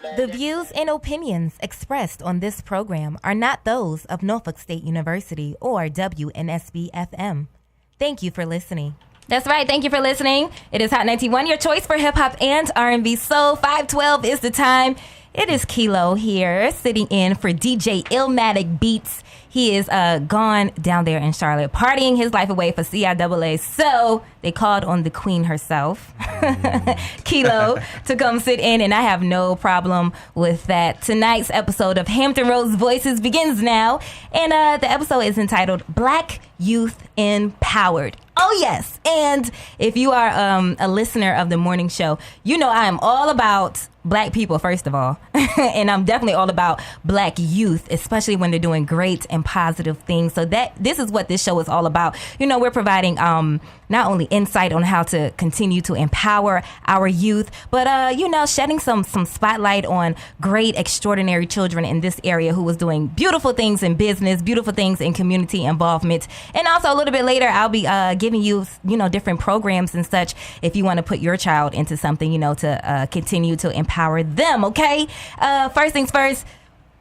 The views and opinions expressed on this program are not those of Norfolk State University or WNSB FM. Thank you for listening. That's right. Thank you for listening. It is Hot 91, your choice for hip hop and R&B. So 512 is the time. It is Khilo here, sitting in for DJ Illmatic Beats. He is gone down there in Charlotte, partying his life away for CIAA. So they called on the queen herself, Khilo, to come sit in, and I have no problem with that. Tonight's episode of Hampton Roads Voices begins now, and the episode is entitled Black Youth Empowered. Oh, yes. And if you are a listener of the morning show, you know I am all about Black people, first of all. And I'm definitely all about Black youth, especially when they're doing great and positive things. So this is what this show is all about. You know, we're providing not only insight on how to continue to empower our youth, but, you know, shedding some spotlight on great, extraordinary children in this area who was doing beautiful things in business, beautiful things in community involvement. And also a little bit later, I'll be giving you, you know, different programs and such if you want to put your child into something, you know, to continue to empower them. Okay. First things first.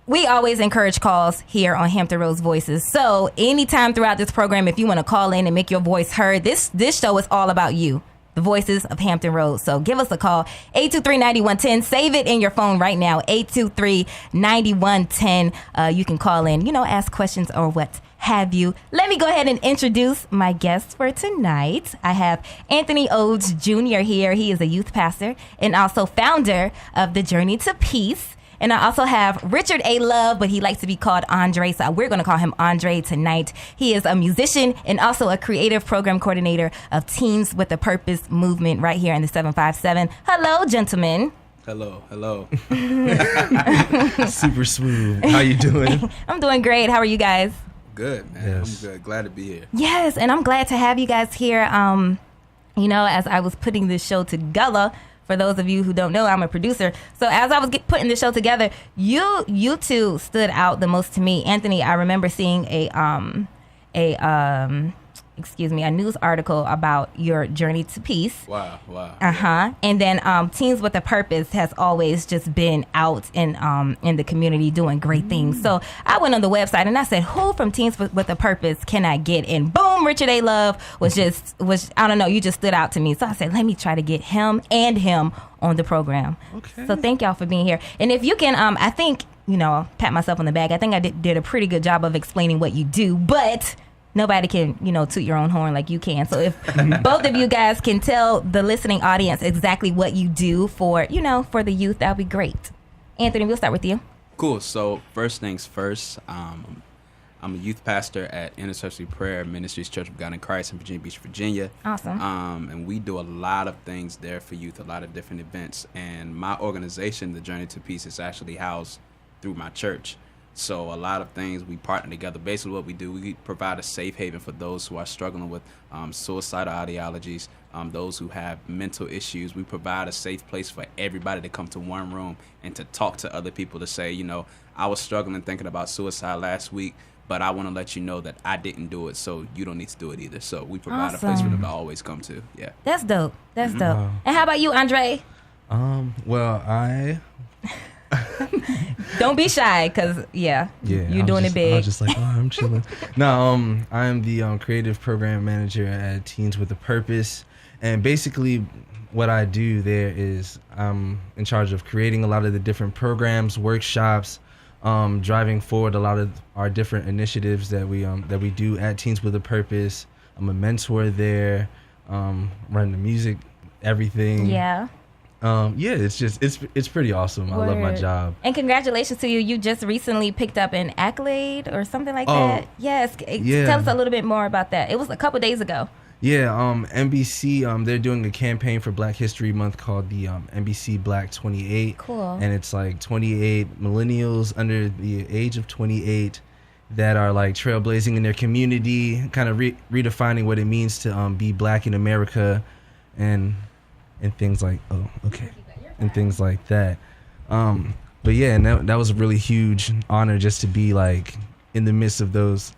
We always encourage calls here on Hampton Roads Voices. So anytime throughout this program, if you want to call in and make your voice heard, this show is all about you, the voices of Hampton Roads. So give us a call, 823-9110. Save it in your phone right now, 823-9110. You can call in, you know, ask questions or what have you. Let me go ahead and introduce my guests for tonight. I have Anthony Odes Jr. here. He is a youth pastor and also founder of the Journey to Peace. And I also have Richard A. Love, but he likes to be called Andre, so we're going to call him Andre tonight. He is a musician and also a creative program coordinator of Teens with a Purpose movement right here in the 757. Hello, gentlemen. Hello. Super smooth. How you doing? I'm doing great. How are you guys? Good, man. Yes. I'm good. Glad to be here. Yes, and I'm glad to have you guys here. You know, as I was putting this show together, for those of you who don't know, I'm a producer. So as I was putting the show together, you two stood out the most to me. Anthony, I remember seeing a news article about your journey to peace. Wow. And then Teens with a Purpose has always just been out in the community doing great things. So I went on the website and I said, who from Teens with a Purpose can I get? And boom, Richard A. Love was I don't know, you just stood out to me. So I said, let me try to get him on the program. Okay. So thank y'all for being here. And if you can, I think, you know, pat myself on the back. I think I did a pretty good job of explaining what you do, but nobody can, you know, toot your own horn like you can. So if both of you guys can tell the listening audience exactly what you do for, you know, for the youth, that would be great. Anthony, we'll start with you. Cool. So first things first, I'm a youth pastor at Intercessory Prayer Ministries Church of God in Christ in Virginia Beach, Virginia. Awesome. And we do a lot of things there for youth, a lot of different events. And my organization, the Journey to Peace, is actually housed through my church. So a lot of things we partner together. Basically what we do, we provide a safe haven for those who are struggling with suicidal ideologies, those who have mental issues. We provide a safe place for everybody to come to one room and to talk to other people, to say, you know, I was struggling thinking about suicide last week, but I want to let you know that I didn't do it, so you don't need to do it either. So we provide a place for them to always come to. Yeah. That's dope. That's dope. Wow. And how about you, Andre? Well, don't be shy, because you're doing it big. I was just like, I'm chilling. No, I'm the creative program manager at Teens with a Purpose, and basically what I do there is I'm in charge of creating a lot of the different programs, workshops, driving forward a lot of our different initiatives that we do at Teens with a Purpose. I'm a mentor there, running the music, everything. Yeah. It's pretty awesome. Word. I love my job. And congratulations to you. You just recently picked up an accolade or something like that. Yes. Yeah. Tell us a little bit more about that. It was a couple days ago. Yeah. NBC, they're doing a campaign for Black History Month called the NBC Black 28. Cool. And it's like 28 millennials under the age of 28 that are like trailblazing in their community, kind of redefining what it means to be Black in America, and things like and things like that. But yeah, and that was a really huge honor just to be like in the midst of those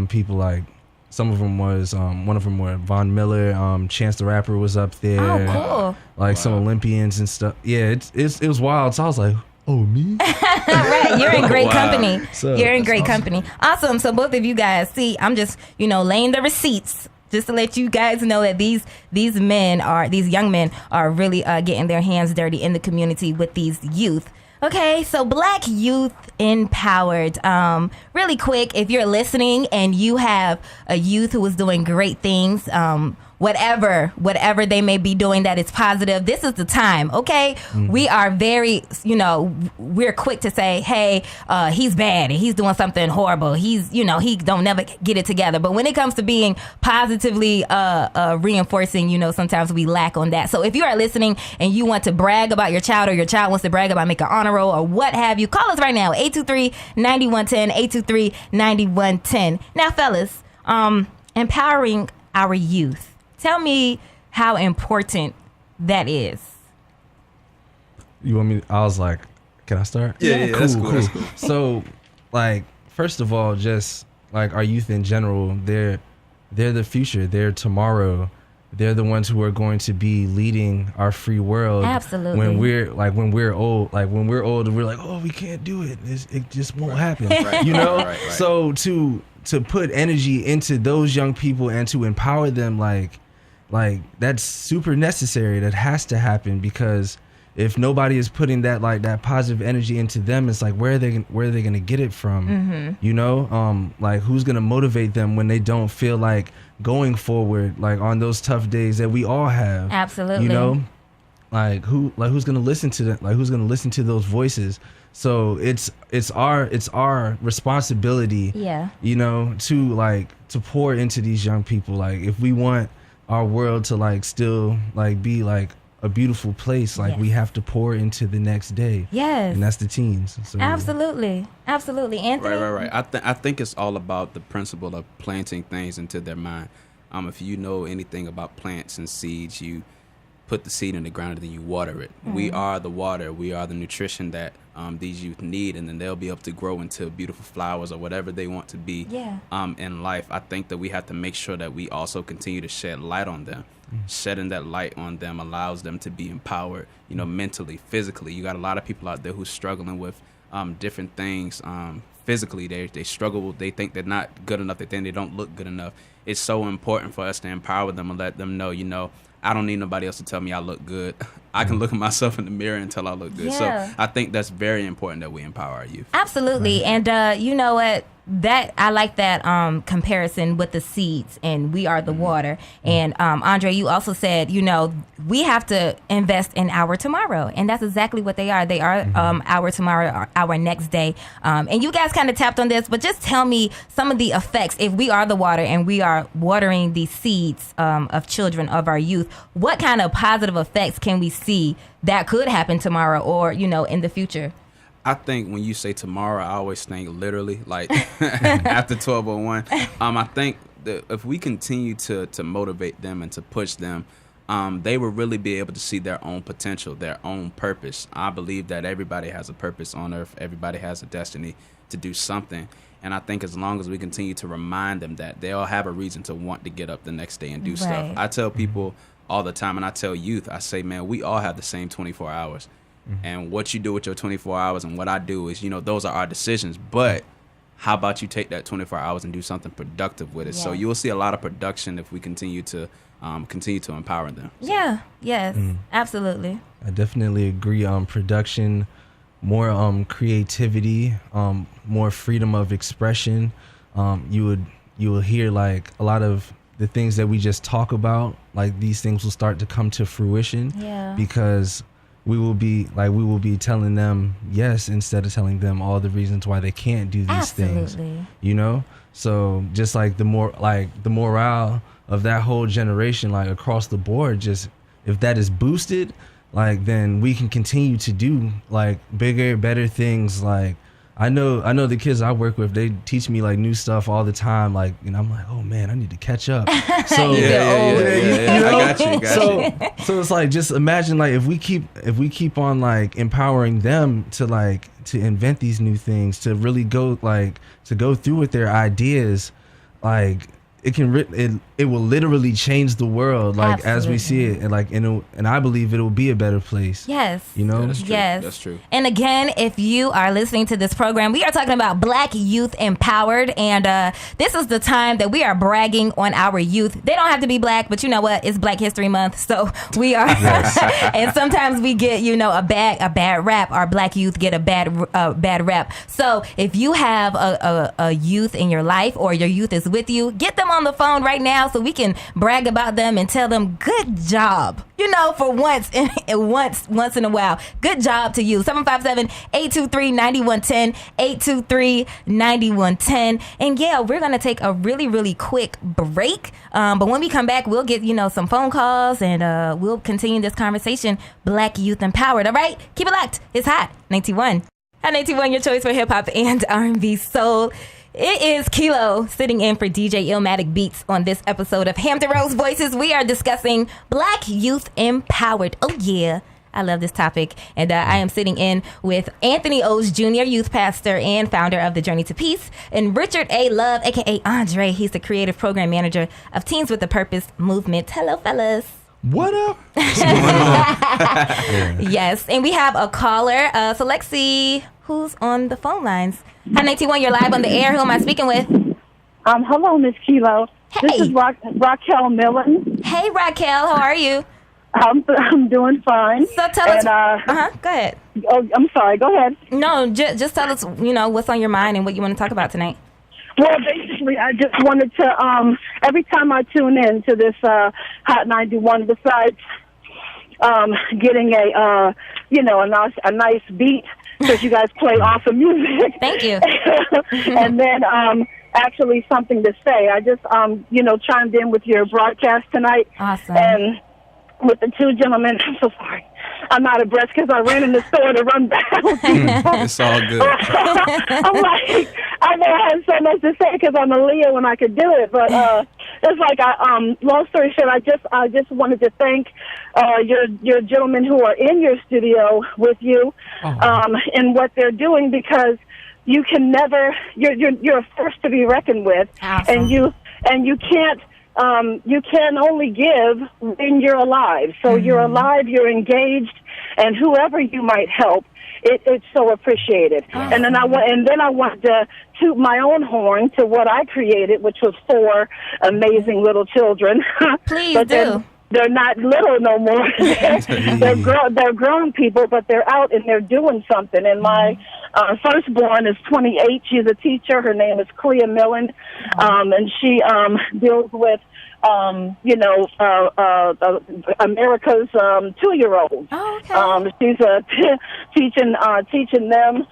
people like some of them was one of them were Von Miller, Chance the Rapper was up there. Oh, cool. Like some Olympians and stuff. Yeah, it was wild. So I was like, oh, me? Right, you're in great company. So, you're in great awesome. company. Awesome. So both of you guys, see, I'm just, laying the receipts just to let you guys know that these young men are really getting their hands dirty in the community with these youth. Okay, so Black Youth Empowered. Really quick, if you're listening and you have a youth who is doing great things, whatever they may be doing that is positive, this is the time, okay? Mm-hmm. We are very, we're quick to say, hey, he's bad and he's doing something horrible. He's, he don't never get it together. But when it comes to being positively reinforcing, sometimes we lack on that. So if you are listening and you want to brag about your child, or your child wants to brag about making honor roll or what have you, call us right now, 823-9110, 823-9110. Now, fellas, empowering our youth. Tell me how important that is. You want me? I was like, can I start? Yeah, cool, that's cool. That's cool. So, like, first of all, just like our youth in general, they're the future. They're tomorrow. They're the ones who are going to be leading our free world. Absolutely. When we're old, we're like, oh, we can't do it. It just won't happen. Right. Right. So to put energy into those young people and to empower them, like that's super necessary. That has to happen, because if nobody is putting that positive energy into them, it's like, where are they gonna get it from? Mm-hmm. Like, who's gonna motivate them when they don't feel like going forward, like on those tough days that we all have? Absolutely. Who's gonna listen to that? Like, who's gonna listen to those voices? So it's our responsibility, to pour into these young people. Like, if we want our world to still be a beautiful place, we have to pour into the next day. Yes. And that's the teens. So, absolutely. Anthony? Right. I think it's all about the principle of planting things into their mind. If you know anything about plants and seeds, you put the seed in the ground and then you water it. Mm-hmm. We are the water. We are the nutrition that these youth need, and then they'll be able to grow into beautiful flowers or whatever they want to be in life. I think that we have to make sure that we also continue to shed light on them. Mm-hmm. Shedding that light on them allows them to be empowered, mentally, physically. You got a lot of people out there who's struggling with different things. Physically, they struggle. They think they're not good enough. They think they don't look good enough. It's so important for us to empower them and let them know, I don't need nobody else to tell me I look good. I can look at myself in the mirror and tell I look good. Yeah. So I think that's very important that we empower our youth. Absolutely. And you know what? That I like that comparison with the seeds and we are the water. And Andre, you also said, we have to invest in our tomorrow. And that's exactly what they are. They are our tomorrow, our next day. And you guys kind of tapped on this, but just tell me some of the effects. If we are the water and we are watering the seeds of children, of our youth, what kind of positive effects can we see that could happen tomorrow or, in the future? I think when you say tomorrow, I always think literally, like after 12:01. I think that if we continue to motivate them and to push them, they will really be able to see their own potential, their own purpose. I believe that everybody has a purpose on earth. Everybody has a destiny to do something. And I think as long as we continue to remind them that, they'll have a reason to want to get up the next day and do stuff. I tell people all the time, and I tell youth, I say, man, we all have the same 24 hours. And what you do with your 24 hours and what I do is, those are our decisions. But how about you take that 24 hours and do something productive with it? Yeah. So you'll see a lot of production if we continue to empower them. So. Yeah. Yes. Absolutely. I definitely agree. Production, more creativity, more freedom of expression. You will hear like a lot of the things that we just talk about. Like, these things will start to come to fruition. Yeah. Because we will be telling them yes instead of telling them all the reasons why they can't do these things. So just like the morale of that whole generation, like across the board, just if that is boosted, like, then we can continue to do like bigger, better things. Like, I know the kids I work with, they teach me like new stuff all the time. Like, I'm like, oh man, I need to catch up. So I got you. So it's like, just imagine like if we keep on like empowering them to invent these new things, to really go through with their ideas, like it will literally change the world, like as we see it, and and I believe it will be a better place. Yes. You know? Yeah, that's true. Yes. That's true. And again, if you are listening to this program, we are talking about Black Youth Empowered, and this is the time that we are bragging on our youth. They don't have to be black, but you know what? It's Black History Month, so we are. And sometimes we get, a bad rap. Our Black youth get a bad rap. So if you have a youth in your life, or your youth is with you, get them on the phone right now so we can brag about them and tell them good job. For once in a while. Good job to you. 757-823-9110, 823-9110. And yeah, we're going to take a really, really quick break. But when we come back, we'll get, some phone calls, and we'll continue this conversation. Black Youth Empowered. All right? Keep it locked. It's Hot 91. Hot 91, your choice for hip hop and R&B soul. It is Khilo sitting in for DJ Illmatic Beats on this episode of Hampton Rose Voices. We are discussing Black Youth Empowered. Oh, yeah. I love this topic. And I am sitting in with Anthony O's Jr., youth pastor and founder of the Journey to Peace, and Richard A. Love, a.k.a. Andre. He's the creative program manager of Teens with a Purpose movement. Hello, fellas. What up? Yes. And we have a caller. So let's see who's on the phone lines. Hi, 91, you're live on the air. Who am I speaking with? Hello, Miss Khilo. Hey. This is Raquel Millen. Hey, Raquel. How are you? I'm doing fine. So tell us. Go ahead. Oh, I'm sorry. Go ahead. No, just tell us, what's on your mind and what you want to talk about tonight. Well, basically, I just wanted to, every time I tune in to this Hot 91, besides getting a nice beat, because you guys play awesome music. Thank you. And then actually something to say. I just, chimed in with your broadcast tonight. Awesome. And with the two gentlemen, I'm so sorry. I'm out of breath because I ran in the store to run back. It's all good. I'm like, I know I had so much to say because I'm a Leo and I could do it, but it's like long story short, I just wanted to thank your gentlemen who are in your studio with you in what they're doing, because you can never, you're a force to be reckoned with. Awesome. and you can't. You can only give when you're alive. So you're alive, you're engaged, and whoever you might help, it's so appreciated. And then I wanted to toot my own horn to what I created, which was 4 amazing little children. Please but do. They're not little no more. They're grown people, but they're out and they're doing something. And my firstborn is 28. She's a teacher. Her name is Clea Millen, and she deals with America's 2-year-olds. Oh, okay. She's teaching them,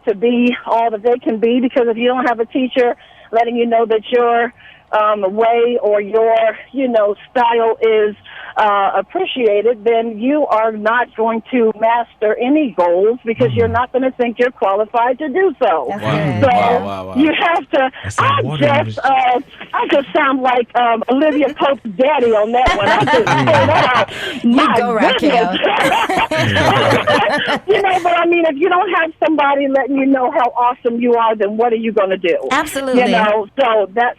to be all that they can be, because if you don't have a teacher letting you know that your way or your, style is appreciated, then you are not going to master any goals, because you're not going to think you're qualified to do so. Wow. So Wow. you have to. I just sound like Olivia Pope's daddy on that one. I just say that. You go, Raquel. But I mean, if you don't have somebody letting you know how awesome you are, then what are you going to do? Absolutely.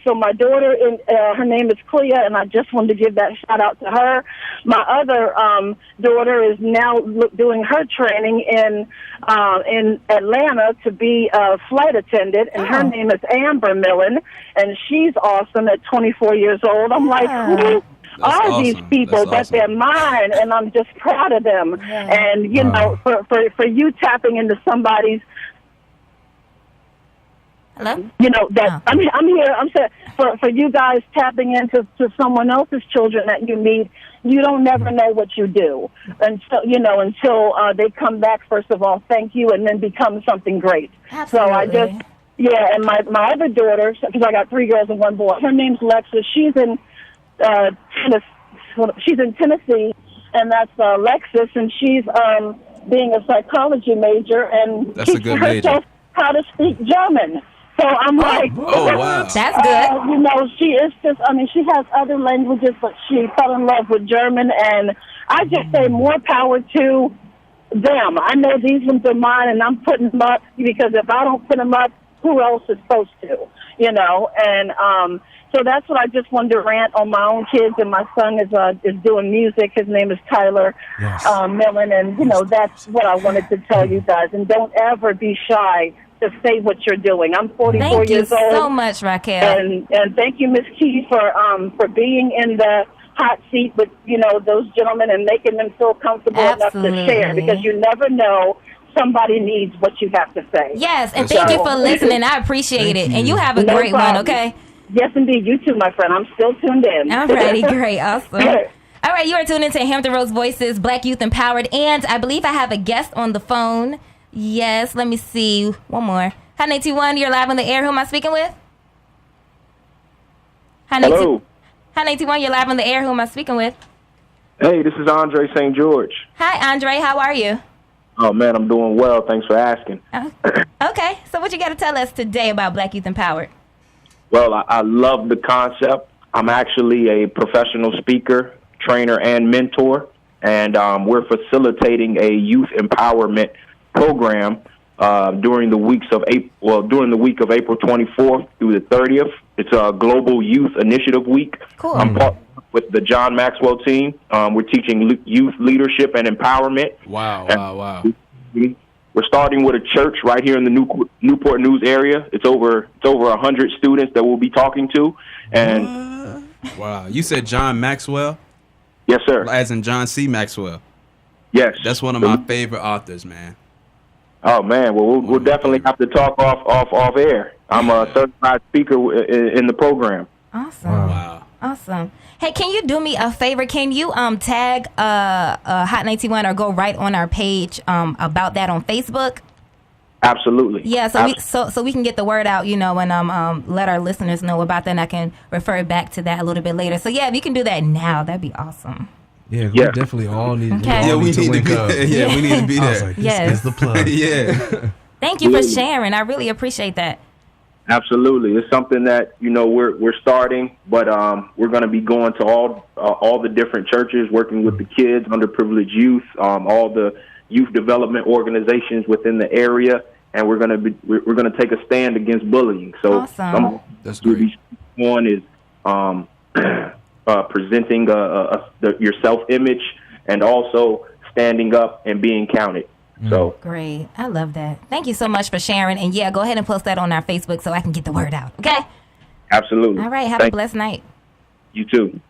So my daughter, her name is Clea, and I just wanted to give that shout out to her. My other daughter is now doing her training in Atlanta to be a flight attendant, and her name is Amber Millen, and she's awesome at 24 years old. I'm like, who are these people? That they're mine, and I'm just proud of them. Yeah. And for you tapping into somebody's. Hello? I'm here. I'm saying for you guys tapping into someone else's children that you meet, you don't never know what you do until they come back. First of all, thank you, and then become something great. Absolutely. So and my other daughter, because I got 3 girls and 1 boy. Her name's Lexus. She's in Tennessee, and that's Lexus, and she's being a psychology major and teaching herself how to speak German. So I'm like, oh, wow. That's good. She is just, she has other languages, but she fell in love with German, and I just say more power to them. I know these ones are mine, and I'm putting them up, because if I don't put them up, who else is supposed to, And so So that's what I just wanted to rant on my own kids, and my son is doing music. His name is Tyler Millen, and that's what I wanted to tell you guys. And don't ever be shy to say what you're doing. I'm 44 years old. Thank you so much, Raquel. And thank you, Miss Key, for being in the hot seat with those gentlemen and making them feel comfortable enough to share, because you never know. Somebody needs what you have to say. Yes, and thank you for listening. I appreciate it. And you have a great one, okay? Yes, indeed. You too, my friend. I'm still tuned in. All righty, great. Awesome. All right, you are tuned into Hampton Roads Voices, Black Youth Empowered. And I believe I have a guest on the phone. Yes, let me see. One more. Hi, 921. You're live on the air. Who am I speaking with? Hello. Hi, 921. You're live on the air. Who am I speaking with? Hey, this is Andre St. George. Hi, Andre. How are you? Oh, man, I'm doing well. Thanks for asking. Okay, so what you got to tell us today about Black Youth Empowered? Well, I love the concept. I'm actually a professional speaker, trainer, and mentor, and we're facilitating a youth empowerment program during the week of April 24th through the 30th. It's a Global Youth Initiative Week. Cool. I'm part with the John Maxwell team. We're teaching youth leadership and empowerment. Wow. We're starting with a church right here in the Newport News area. It's over 100 students that we'll be talking to. And wow, you said John Maxwell? Yes, sir. As in John C. Maxwell. Yes. That's one of my favorite authors, man. Oh man, well we'll definitely have to talk off air. I'm a certified speaker in the program. Awesome. Wow. Awesome. Hey, can you do me a favor? Can you tag Hot 91 or go right on our page about that on Facebook? Absolutely. Yeah, so we can get the word out, and let our listeners know about that, and I can refer back to that a little bit later. So yeah, if you can do that now, that'd be awesome. Yeah, we definitely all need. Okay. We need to link up. Yeah, we need to be I was there. like, this is the plug. Yeah. Thank you for sharing. I really appreciate that. Absolutely, it's something that we're starting, but we're going to be going to all the different churches, working with the kids, underprivileged youth, all the youth development organizations within the area, and we're going to take a stand against bullying. So, awesome. That's great. One is presenting your self-image, and also standing up and being counted. So great. I love that. Thank you so much for sharing. And yeah, go ahead and post that on our Facebook so I can get the word out. Okay? Absolutely. All right. Have a blessed night. You too.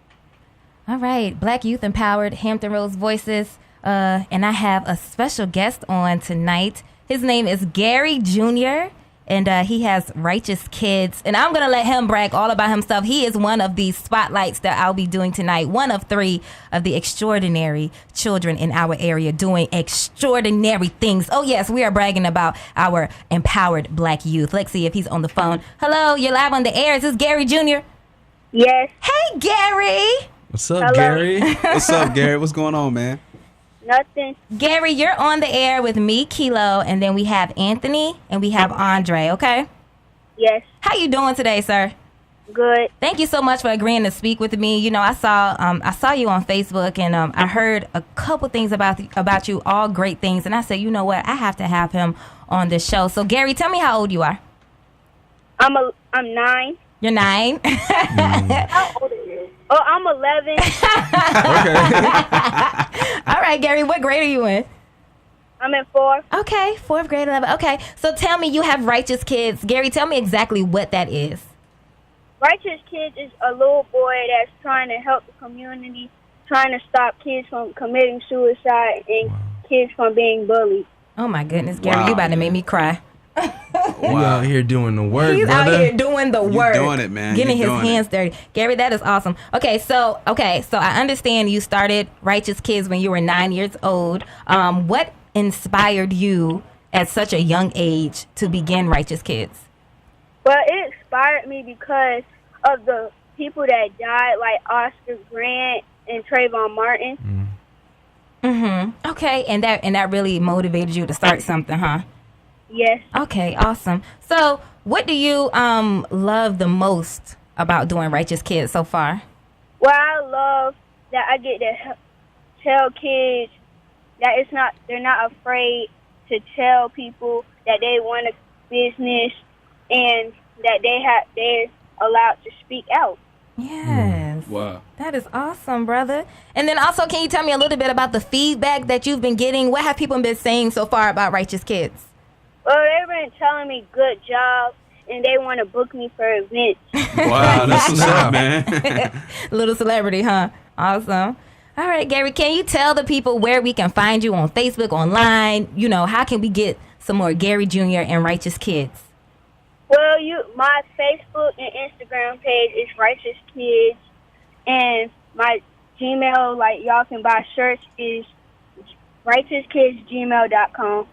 All right. Black Youth Empowered, Hampton Roads Voices. And I have a special guest on tonight. His name is Gary Jr., and he has Righteous Kids. And I'm going to let him brag all about himself. He is one of the spotlights that I'll be doing tonight. One of 3 of the extraordinary children in our area doing extraordinary things. Oh, yes, we are bragging about our empowered Black youth. Let's see if he's on the phone. Hello, you're live on the air. Is this Gary Jr.? Yes. Hey, Gary. What's up, Gary? What's up, Gary? What's going on, man? Nothing. Gary, you're on the air with me, Khilo, and then we have Anthony, and we have Andre, okay? Yes. How you doing today, sir? Good. Thank you so much for agreeing to speak with me. I saw you on Facebook, and I heard a couple things about you, all great things, and I said, you know what, I have to have him on this show. So, Gary, tell me how old you are. I'm 9. You're 9? How old are you? Oh, I'm 11. Okay. All right, Gary, what grade are you in? I'm in 4. Okay, 4th grade, 11. Okay, so tell me, you have Righteous Kids. Gary, tell me exactly what that is. Righteous Kids is a little boy that's trying to help the community, trying to stop kids from committing suicide and kids from being bullied. Oh, my goodness, Gary, you about to make me cry. You out here doing the work, He's brother. out here doing the work. You doing it, man. Getting You his doing hands it. dirty. Gary, that is awesome. Okay, so I understand you started Righteous Kids when you were 9 years old. What inspired you at such a young age to begin Righteous Kids? Well, it inspired me because of the people that died, like Oscar Grant and Trayvon Martin. Mm-hmm. Okay, and that really motivated you to start something, huh? Yes. Okay, awesome. So, what do you love the most about doing Righteous Kids so far? Well, I love that I get to tell kids that they're not afraid to tell people that they want a business and that allowed to speak out. Yes. Wow. That is awesome, brother. And then also, can you tell me a little bit about the feedback that you've been getting? What have people been saying so far about Righteous Kids? Well, they've been telling me good job, and they want to book me for events. Wow, that's what's up, man. Little celebrity, huh? Awesome. All right, Gary, can you tell the people where we can find you on Facebook, online? You know, how can we get some more Gary Jr. and Righteous Kids? Well, my Facebook and Instagram page is Righteous Kids, and my Gmail, like y'all can buy shirts, is righteouskidsgmail.com.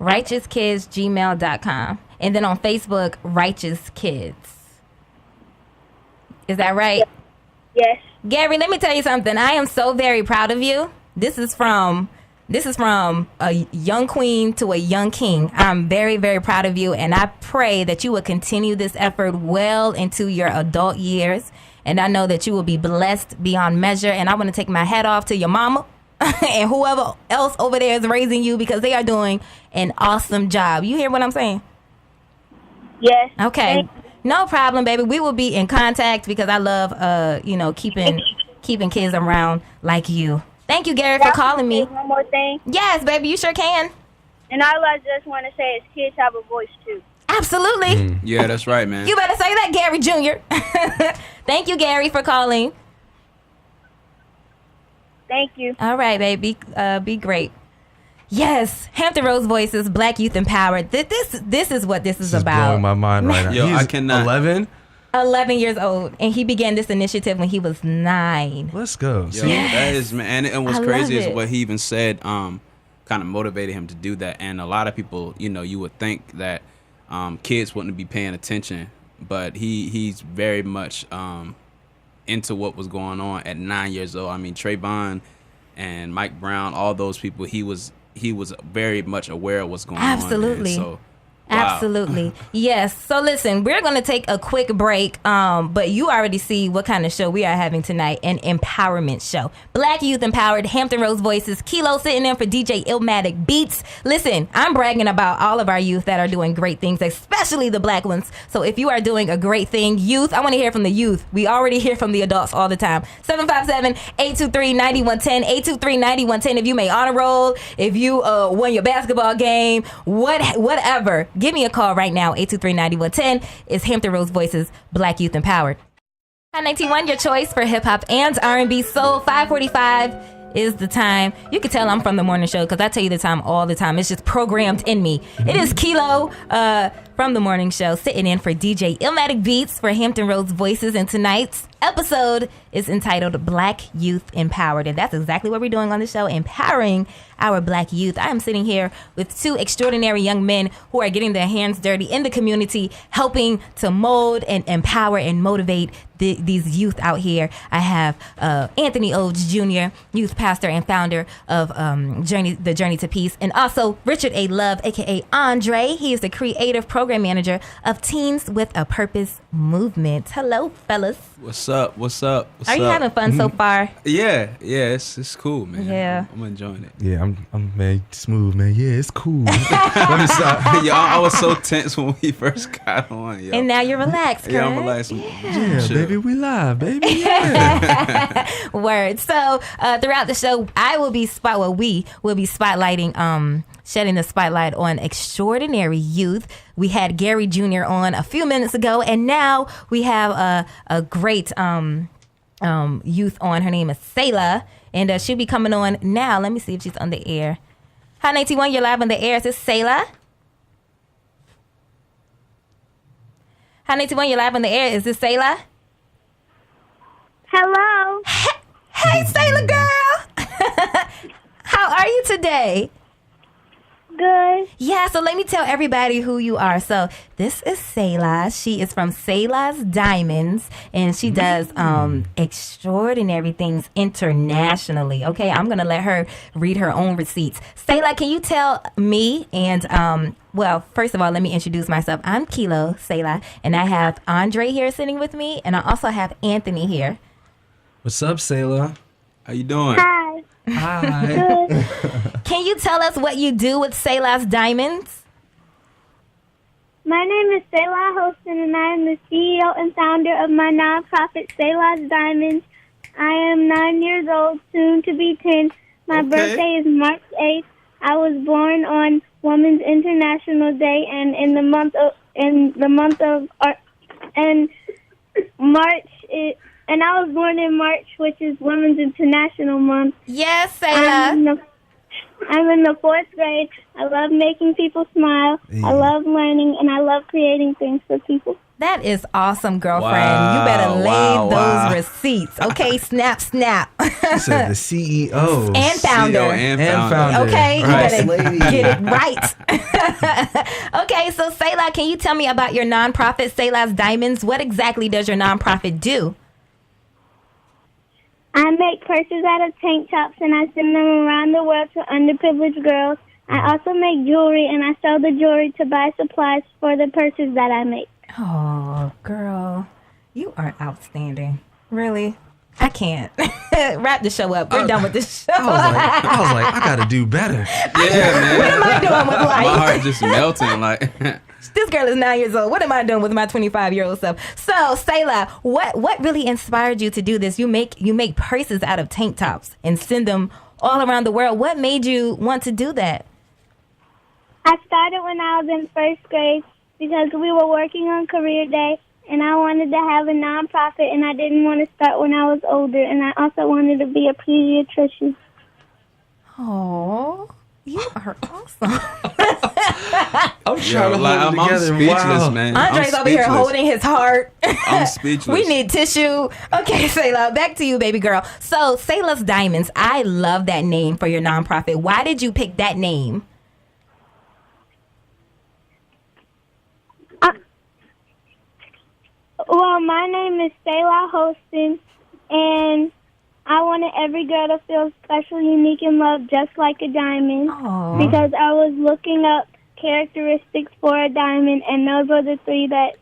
righteouskidsgmail.com. And then on Facebook, Righteous Kids. Is that right? Yes. Gary, let me tell you something. I am so very proud of you. This is from a young queen to a young king. I'm very, very proud of you, and I pray that you will continue this effort well into your adult years. And I know that you will be blessed beyond measure. And I want to take my hat off to your mama and whoever else over there is raising you, because they are doing an awesome job. You hear what I'm saying? Yes. Okay. No problem, baby. We will be in contact, because I love, keeping kids around like you. Thank you, Gary, for calling me. One more thing. Yes, baby, you sure can. And I just want to say, kids have a voice too. Absolutely. Yeah, that's right, man. You better say that, Gary Jr. Thank you, Gary, for calling. Thank you. All right, baby. Be great. Yes, Hampton Rose Voices, Black Youth Empowered. This is what this is about. Blowing my mind right now. Yo, He's I cannot. 11. 11 years old, and he began this initiative when he was 9. Let's go. Yo, that is, man. And what's I crazy love is it. what he even said kind of motivated him to do that. And a lot of people, you would think that kids wouldn't be paying attention, but he's very much into what was going on at 9 years old. I mean, Trayvon and Mike Brown, all those people, he was very much aware of what's going on. Absolutely. So, wow. Absolutely. Yes. So listen, we're going to take a quick break, but you already see what kind of show we are having tonight, an empowerment show. Black Youth Empowered, Hampton Rose Voices, Khilo sitting in for DJ Illmatic Beats. Listen, I'm bragging about all of our youth that are doing great things, especially the black ones. So if you are doing a great thing, youth, I want to hear from the youth. We already hear from the adults all the time. 757-823-9110, 823-9110. If you made honor roll, if you won your basketball game, whatever. Give me a call right now, 823-9110. It's Hampton Rose Voices, Black Youth Empowered. Hot 91, your choice for hip-hop and R&B soul. 5:45 is the time. You can tell I'm from the morning show, because I tell you the time all the time. It's just programmed in me. It is Khilo from the morning show, sitting in for DJ Illmatic Beats for Hampton Rose Voices. And tonight's episode is entitled Black Youth Empowered. And that's exactly what we're doing on the show, empowering our black youth. I am sitting here with two extraordinary young men who are getting their hands dirty in the community, helping to mold and empower and motivate these youth out here. I have Anthony Oates Jr., youth pastor and founder of the Journey to Peace, and also Richard A. Love, aka Andre. He is the creative program manager of Teens with a Purpose movement. Hello, fellas. What's up? Are you having fun so far? Yeah, it's cool, man. Yeah. I'm enjoying it. Yeah, I'm man, smooth, man. Yeah, it's cool. Let me stop. Yo, I was so tense when we first got on. Yo. And now you're relaxed, Yeah, I'm correct? relaxed. Yeah, Chill. baby, we live, baby. Yeah. Word. So throughout the show, we will be spotlighting, shedding the spotlight on extraordinary youth. We had Gary Jr. on a few minutes ago, and now we have a great youth on. Her name is Selah, and she'll be coming on now. Let me see if she's on the air. Hi, 91, you're live on the air. Is this Selah? Hi, 91, you're live on the air. Is this Selah? Hello. Hey, Selah girl. How are you today? Good. Yeah, so let me tell everybody who you are. So this is Selah. She is from Selah's Diamonds, and she does extraordinary things internationally. Okay, I'm going to let her read her own receipts. Selah, can you tell me and, well, first of all, let me introduce myself. I'm Khilo, Selah, and I have Andre here sitting with me, and I also have Anthony here. What's up, Selah? How you doing? Hi. Hi. Can you tell us what you do with Selah's Diamonds? My name is Selah Holston, and I am the CEO and founder of my nonprofit, Selah's Diamonds. I am 9 years old, soon to be 10. My birthday is March 8th. I was born on Women's International Day, and in the month of March, and I was born in March, which is Women's International Month. Yes, Selah. I'm in the 4th grade. I love making people smile. I love learning, and I love creating things for people. That is awesome, girlfriend. You better lay those receipts. Okay, snap. She said the CEO. And founder. And founder. Okay, Right. you better get it right. Okay, so Selah, can you tell me about your nonprofit, Selah's Diamonds? What exactly does your nonprofit do? I make purses out of tank tops, and I send them around the world to underprivileged girls. I also make jewelry, and I sell the jewelry to buy supplies for the purses that I make. Oh, girl, you are outstanding. Really? I can't. Wrap the show up. We're done with this show. I was like, I gotta do better. Yeah, man. What am I doing with life? My heart just melting. Like, This girl is 9 years old. What am I doing with my 25-year-old self? So, Selah, what really inspired you to do this? You make purses out of tank tops and send them all around the world. What made you want to do that? I started when I was in 1st grade because we were working on career day, and I wanted to have a nonprofit, and I didn't want to start when I was older, and I also wanted to be a pediatrician. Oh, you are awesome. I'm trying to hold it I'm together. speechless, man. Andre's I'm over here speechless. holding his heart. I'm speechless. We need tissue. Okay, Selah, back to you, baby girl. So, Selah's Diamonds, I love that name for your nonprofit. Why did you pick that name? Well, my name is Selah Holston, and I wanted every girl to feel special, unique, and loved just like a diamond. Aww. Because I was looking up characteristics for a diamond, and those were the 3 that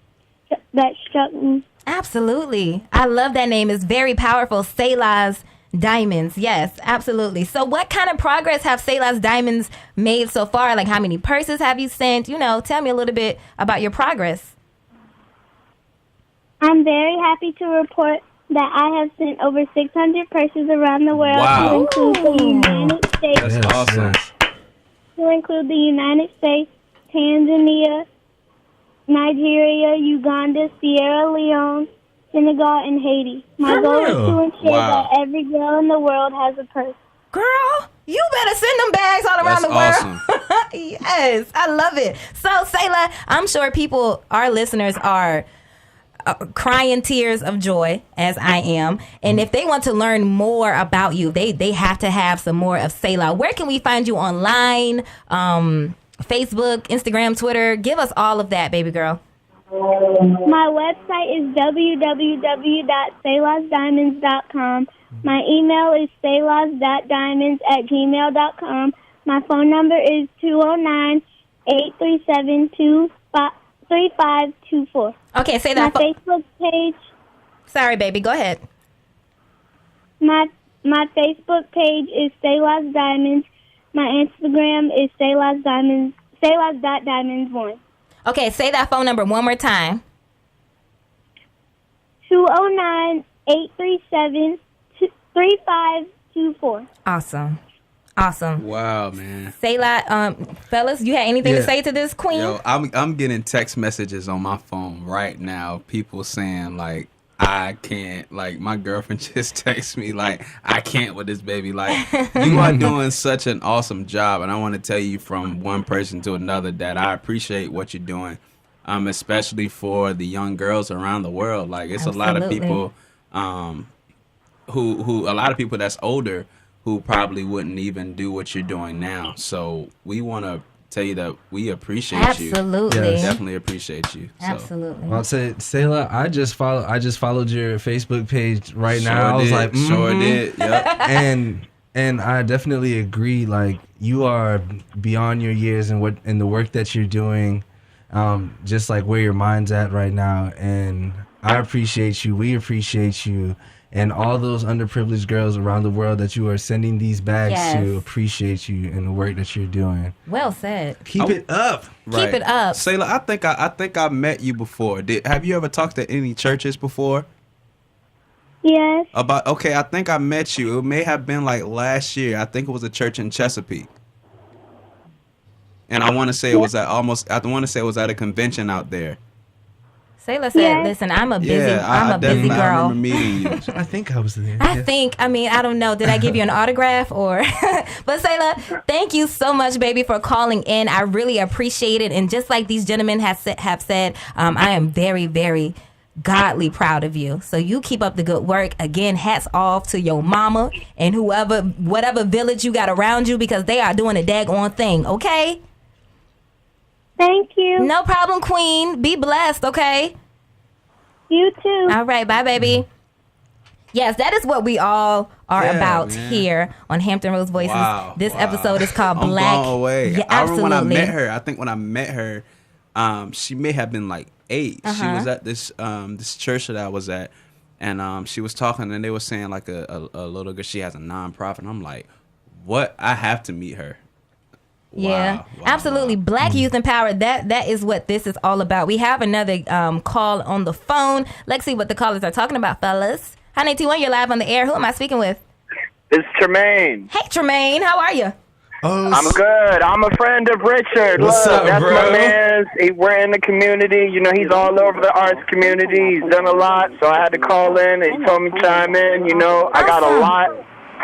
struck me. Absolutely. I love that name. It's very powerful. Selah's Diamonds. Yes, absolutely. So what kind of progress have Selah's Diamonds made so far? Like, how many purses have you sent? Tell me a little bit about your progress. I'm very happy to report that I have sent over 600 purses around the world to include the United States. That's awesome. To include the United States, Tanzania, Nigeria, Uganda, Sierra Leone, Senegal, and Haiti. My goal is to ensure that every girl in the world has a purse. Girl, you better send them bags all around the world. Awesome. Yes, I love it. So, Selah, I'm sure our listeners are crying tears of joy, as I am. And if they want to learn more about you, they have to have some more of Selah. Where can we find you online? Facebook, Instagram, Twitter. Give us all of that, baby girl. My website is www.selahsdiamonds.com. My email is selahs.diamonds@gmail.com. My phone number is 209-837-3524. Okay, say that. My Facebook page. Sorry, baby. Go ahead. My Facebook page is Selah's Diamonds. My Instagram is Selah's Diamonds. Selahs.diamonds1. Okay, say that phone number one more time. 209-837-3524. Awesome. Wow, man. Selah, fellas, you had anything to say to this queen? Yo, I'm getting text messages on my phone right now. People saying like, I can't. Like, my girlfriend just texted me like, I can't with this baby. Like, you are doing such an awesome job, and I want to tell you from one person to another that I appreciate what you're doing, especially for the young girls around the world. Like, it's a lot of people, who a lot of people that's older who probably wouldn't even do what you're doing now. So we want to tell you that we appreciate you. Absolutely. Yes. Definitely appreciate you. So. Absolutely. Well, I'll say, Selah, I just followed your Facebook page right now. I was did. like, Sure did. Yep. and I definitely agree. Like, you are beyond your years and the work that you're doing, just like where your mind's at right now. And I appreciate you. We appreciate you. and all those underprivileged girls around the world that you are sending these bags to appreciate you and the work that you're doing. Well said. Keep it up. Right. Keep it up. Sayla, I think I met you before. Have you ever talked to any churches before? Yes. Okay, I think I met you. It may have been like last year. I think it was a church in Chesapeake. And I want to say it was at a convention out there. Sayla said, "Listen, I'm a busy girl. I remember meeting you. I think I was there. I don't know. Did I give you an autograph or? But Sayla, thank you so much, baby, for calling in. I really appreciate it. And just like these gentlemen have said, I am very, very godly proud of you. So you keep up the good work. Again, hats off to your mama and whatever village you got around you, because they are doing a daggone thing. Okay. Thank you. No problem, Queen. Be blessed, okay? You too. All right, bye, baby. Yes, that is what we all are about here on Hampton Rose Voices. This episode is called Black. I'm blown away. Yeah, I absolutely. remember when I met her. I think when I met her, she may have been like 8. She was at this church that I was at, and she was talking, and they were saying like a little girl. She has a nonprofit, and I'm like, what? I have to meet her. Yeah, absolutely. Black Youth Empowered. That is what this is all about. We have another call on the phone. Let's see what the callers are talking about, fellas. Hi, 91, you're live on the air. Who am I speaking with? It's Tremaine. Hey, Tremaine. How are you? I'm good. I'm a friend of Richard. What's up, that's bro? my man. We're in the community. You know, he's all over the arts community. He's done a lot, so I had to call in, and he told me to chime in. You know, I got a lot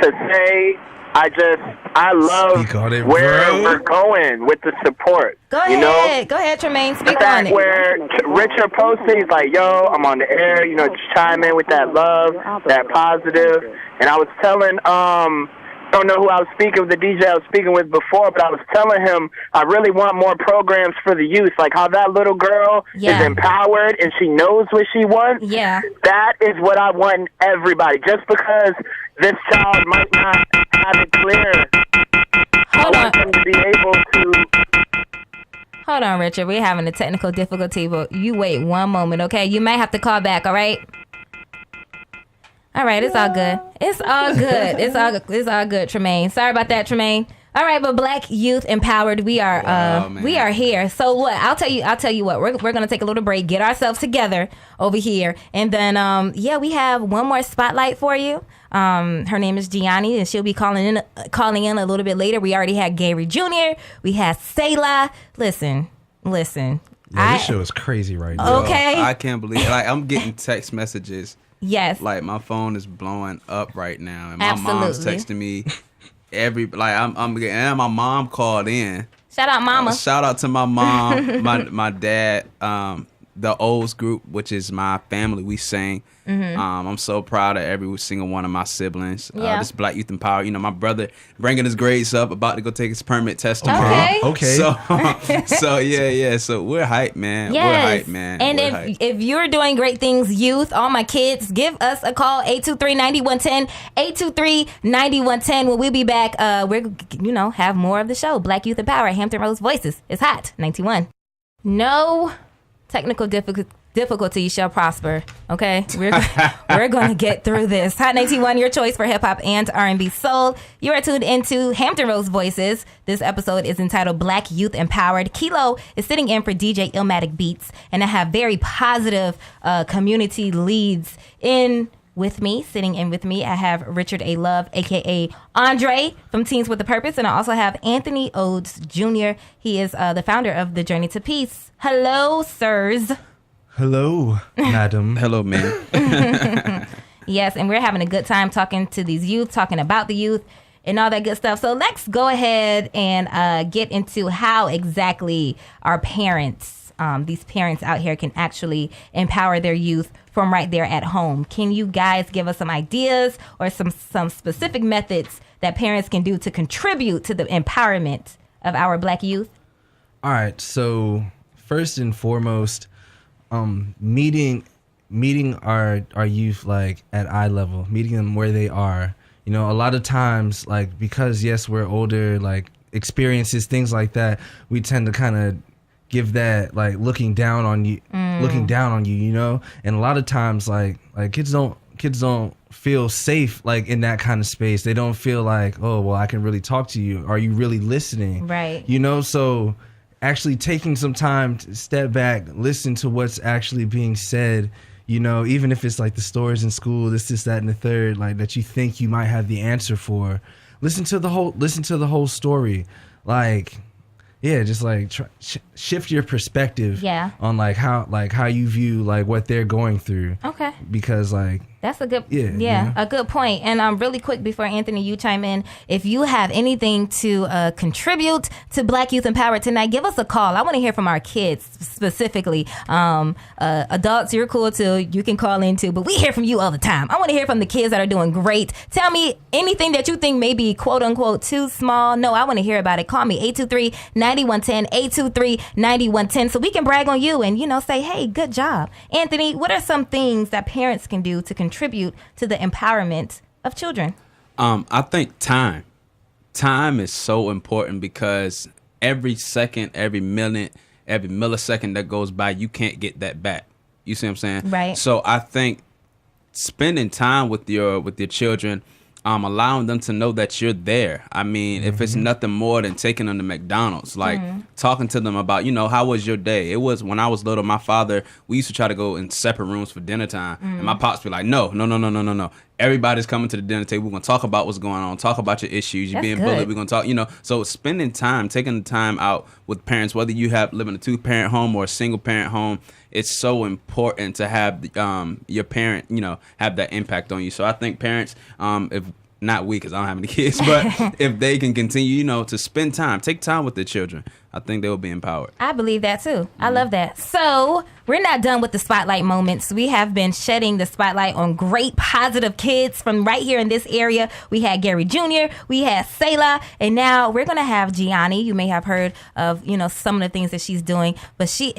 to say. I love where we're going with the support. Go ahead. Go ahead, Tremaine. Speak on it. Where Richard posted, he's like, yo, I'm on the air. You know, just chime in with that love, that positive. And I was telling, I don't know who I was speaking with, the DJ I was speaking with before, but I was telling him I really want more programs for the youth, like how that little girl is empowered and she knows what she wants. Yeah. That is what I want in everybody. Just because this child might not have it clear, I want them to be able to... Hold on, Richard. We're having a technical difficulty, but you wait one moment, okay? You might have to call back, all right? All right, it's all good. It's all good. It's all good, Tremaine. Sorry about that, Tremaine. All right, but Black Youth Empowered, we are here. So what? I'll tell you what. We're gonna take a little break, get ourselves together over here, and then we have one more spotlight for you. Her name is Gianni, and she'll be calling in a little bit later. We already had Gary Jr. We had Sayla. Listen. Yeah, this show is crazy right now. Okay. I can't believe it. Like, I'm getting text messages. Yes. Like, my phone is blowing up right now, and my mom's texting me and my mom called in. Shout out, Mama. Shout out to my mom, my dad, the O's group, which is my family. We sing. Mm-hmm. I'm so proud of every single one of my siblings. This Black Youth Empowered. You know, my brother bringing his grades up, about to go take his permit test tomorrow. Okay. So yeah. So we're hyped, man. Yes. We're hyped, man. And if you're doing great things, youth, all my kids, give us a call, 823-9110, 823-9110. When we be back, we're have more of the show. Black Youth Empowered, Hampton Rose Voices. It's hot, 91. No technical difficulties shall prosper. Okay, we're going to get through this. Hot 91, your choice for hip hop and R&B soul. You are tuned into Hampton Rose Voices. This episode is entitled Black Youth Empowered. Khilo is sitting in for DJ Illmatic Beats, and I have very positive community leads sitting in with me. I have Richard A. Love, aka Andre from Teens with a Purpose, and I also have Anthony Odes Jr. He is the founder of The Journey to Peace. Hello, sirs. Hello, madam. Hello, man. Yes, and we're having a good time talking to these youth, talking about the youth and all that good stuff. So let's go ahead and get into how exactly our parents, these parents out here, can actually empower their youth from right there at home. Can you guys give us some ideas or some specific methods that parents can do to contribute to the empowerment of our Black youth? All right, so first and foremost, meeting our youth like at eye level, meeting them where they are. You know, a lot of times, like, because yes, we're older, like experiences, things like that, we tend to kind of give that like looking down on you, you know. And a lot of times, like kids don't feel safe like in that kind of space. They don't feel like, oh, well, I can really talk to you. Are you really listening? Right. You know, so actually taking some time to step back, listen to what's actually being said, you know, even if it's like the stories in school, this, that, and the third, like that you think you might have the answer for. Listen to the whole story. Like, yeah, just like shift your perspective on like how you view like what they're going through. Okay. Because like that's a good a good point. And really quick before Anthony, you chime in, if you have anything to contribute to Black Youth Empowered tonight, give us a call. I want to hear from our kids specifically. Adults, you're cool too. You can call in too, but we hear from you all the time. I want to hear from the kids that are doing great. Tell me anything that you think may be quote unquote too small. No, I want to hear about it. Call me 823-9110, 823-9110, so we can brag on you and, you know, say, hey, good job. Anthony, what are some things that parents can do to contribute to the empowerment of children? I think time is so important because every second, every minute, every millisecond that goes by, you can't get that back. You see what I'm saying? Right. So I think spending time with your children, allowing them to know that you're there. I mean, if it's nothing more than taking them to McDonald's, like talking to them about, you know, how was your day? It was when I was little, my father, we used to try to go in separate rooms for dinner time. And my pops be like, no. Everybody's coming to the dinner table. We're going to talk about what's going on, talk about your issues. You're being bullied. We're going to talk, you know. So spending time, taking the time out with parents, whether you live in a 2-parent home or a single-parent home, it's so important to have your parent, you know, have that impact on you. So I think parents, if not we, because I don't have any kids, but if they can continue, you know, to spend time, take time with their children, I think they will be empowered. I believe that too. I love that. So we're not done with the spotlight moments. We have been shedding the spotlight on great positive kids from right here in this area. We had Gary Jr., we had Selah, and now we're going to have Gianni. You may have heard of, you know, some of the things that she's doing, but she's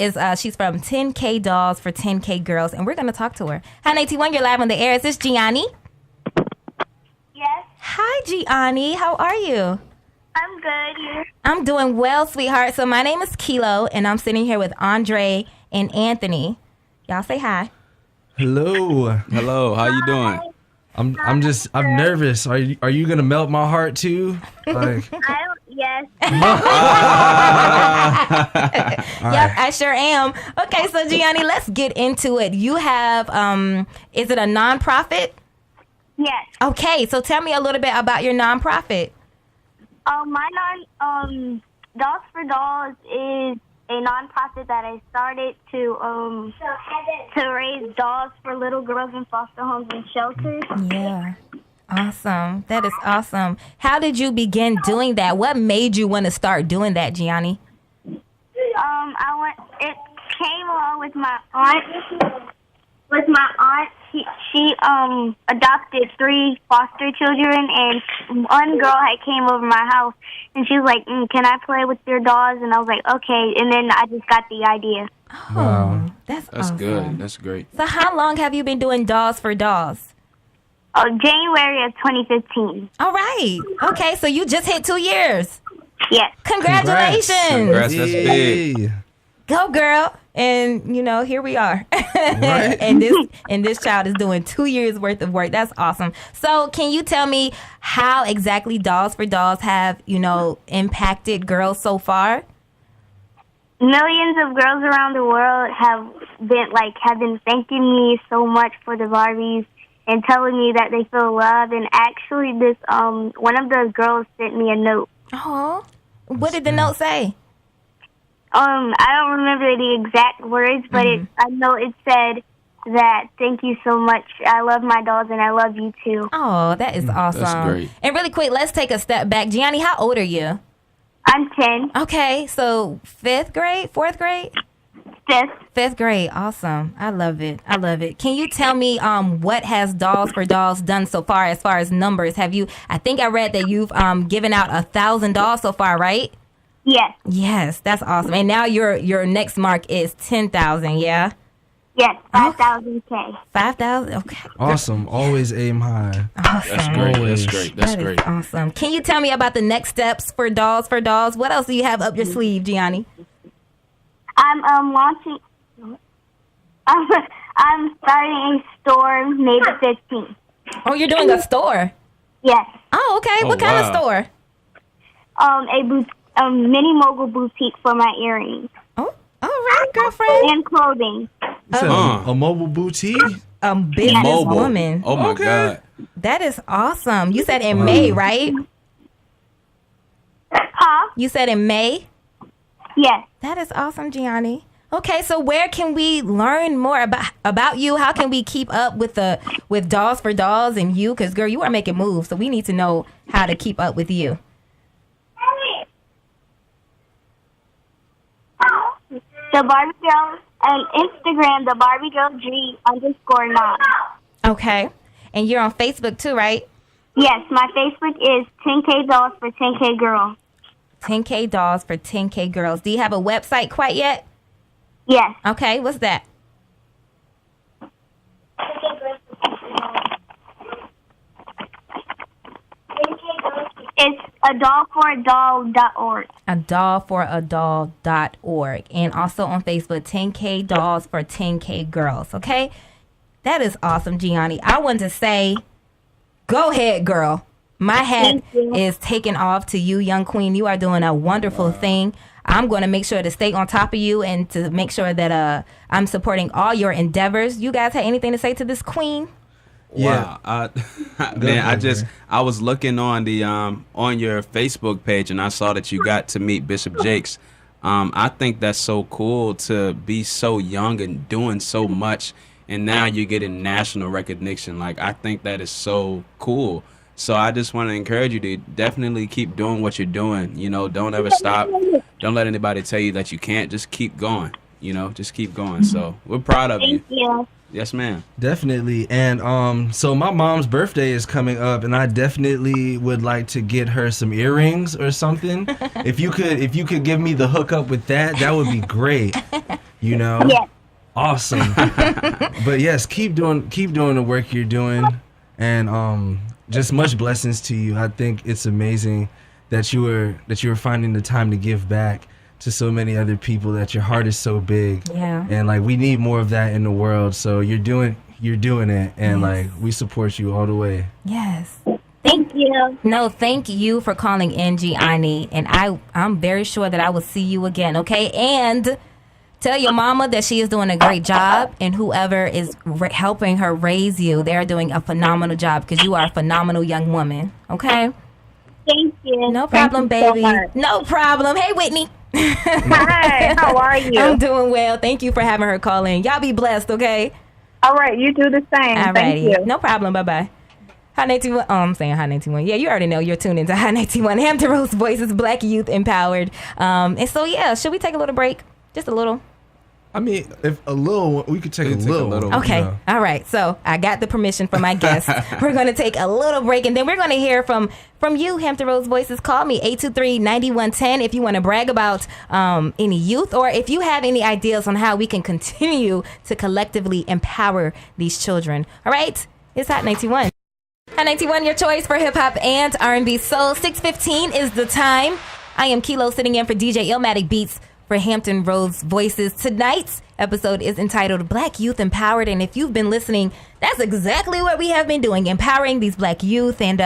from 10K Dolls for 10K Girls, and we're going to talk to her. Hi, 91, you're live on the air. Is this Gianni? Yes. Hi, Gianni. How are you? I'm good. You? I'm doing well, sweetheart. So my name is Khilo, and I'm sitting here with Andre and Anthony. Y'all say hi. Hello. Hello. How you doing? I'm nervous. Are you gonna melt my heart too? Like. Yes. Yep, I sure am. Okay, so Gianni, let's get into it. You have, is it a nonprofit? Yes. Okay, so tell me a little bit about your nonprofit. My Dolls for Dolls is a nonprofit that I started to raise dolls for little girls in foster homes and shelters. Yeah. Awesome. That is awesome. How did you begin doing that? What made you want to start doing that, Gianni? It came along with my aunt. She adopted 3 foster children, and one girl had came over my house, and she was like, "Can I play with your dolls?" And I was like, "Okay." And then I just got the idea. Oh, wow. That's That's awesome. good. That's great. So how long have you been doing Dolls for Dolls? January of 2015. All right. Okay, so you just hit 2 years. Yes. Congratulations. Congrats. That's big. Go, girl. And, you know, here we are. Right. and this child is doing 2 years worth of work. That's awesome. So can you tell me how exactly Dolls for Dolls have, you know, impacted girls so far? Millions of girls around the world have been thanking me so much for the Barbies and telling me that they feel loved. And actually, this one of the girls sent me a note. Oh, what did the note say? I don't remember the exact words, but I know it said that thank you so much. I love my dolls and I love you too. Oh, that is awesome. That's great. And really quick, let's take a step back. Gianni, how old are you? I'm 10. Okay, so 5th grade, 4th grade? 5th. 5th grade. Awesome. I love it. I love it. Can you tell me what has Dolls for Dolls done so far as numbers? I think I read that you've given out 1,000 dolls so far, right? Yes. Yes, that's awesome. And now your next mark is 10,000, yeah? Yes, 5,000K. 5,000? Okay. Awesome. Always aim high. Awesome. That's great. Always. That's great. That's That is great. awesome. Can you tell me about the next steps for Dolls for Dolls? What else do you have up your sleeve, Gianni? I'm launching. I'm starting a store May the 15th. Oh, you're doing a store? Yes. Oh, okay. What kind of store? A mini mogul boutique for my earrings. Oh, all right, girlfriend. And clothing. A mobile boutique? Business woman. Oh my God. That is awesome. You said in May, right? Huh? You said in May? Yes. That is awesome, Gianni. Okay, so where can we learn more about you? How can we keep up with Dolls for Dolls and you? Because, girl, you are making moves, so we need to know how to keep up with you. The Barbie Girl on Instagram, the Barbie Girl G_9. Okay. And you're on Facebook too, right? Yes, my Facebook is 10K Dolls for 10K Girls. 10K Dolls for 10K Girls. Do you have a website quite yet? Yes. Okay, what's that? It's adollforadoll.org. Adollforadoll.org. And also on Facebook, 10K Dolls for 10K Girls. Okay? That is awesome, Gianni. I want to say, go ahead, girl. My hat is taken off to you, young queen. You are doing a wonderful thing. I'm going to make sure to stay on top of you and to make sure that I'm supporting all your endeavors. You guys have anything to say to this queen? Yeah. Wow. I was looking on the on your Facebook page and I saw that you got to meet Bishop Jakes. I think that's so cool to be so young and doing so much, and now you're getting national recognition. Like, I think that is so cool. So I just want to encourage you to definitely keep doing what you're doing. You know, don't ever stop. Don't let anybody tell you that you can't. Just keep going. You know, just keep going. So we're proud of you. Thank you. Yes, ma'am. Definitely. And so my mom's birthday is coming up, and I definitely would like to get her some earrings or something. If you could give me the hookup with that would be great. You know? Yes. Awesome. But yes, keep doing the work you're doing, and just much blessings to you. I think it's amazing that you were finding the time to give back to so many other people, that your heart is so big. Yeah. And like, we need more of that in the world. So you're doing it, and like, we support you all the way. Yes. Thank you. No, thank you for calling in, Gianni. And I'm very sure that I will see you again, okay? And tell your mama that she is doing a great job, and whoever is helping her raise you, they're doing a phenomenal job, because you are a phenomenal young woman, okay? Thank you. No problem, Thank you baby. so much. No problem. Hey, Whitney. Hi, how are you? I'm doing well. Thank you for having her call in. Y'all be blessed, okay? All right, you do the same. Alrighty. Thank you. No problem. Bye-bye. Hot 91. Oh, I'm saying Hot 91. Yeah, you already know you're tuned into Hot 91. Hampton Roads Voices, Black Youth Empowered. And so, yeah, should we take a little break? Just a little. I mean, if a little, we could take a little. Okay. You know. All right. So I got the permission from my guest. We're going to take a little break, and then we're going to hear from you, Hampton Roads Voices. Call me 823-9110 if you want to brag about any youth, or if you have any ideas on how we can continue to collectively empower these children. All right. It's Hot 91. Hot 91, your choice for hip hop and R&B soul. 6:15 is the time. I am Khilo, sitting in for DJ Illmatic Beats for Hampton Roads Voices. Tonight's episode is entitled Black Youth Empowered, and if you've been listening, that's exactly what we have been doing, empowering these black youth. And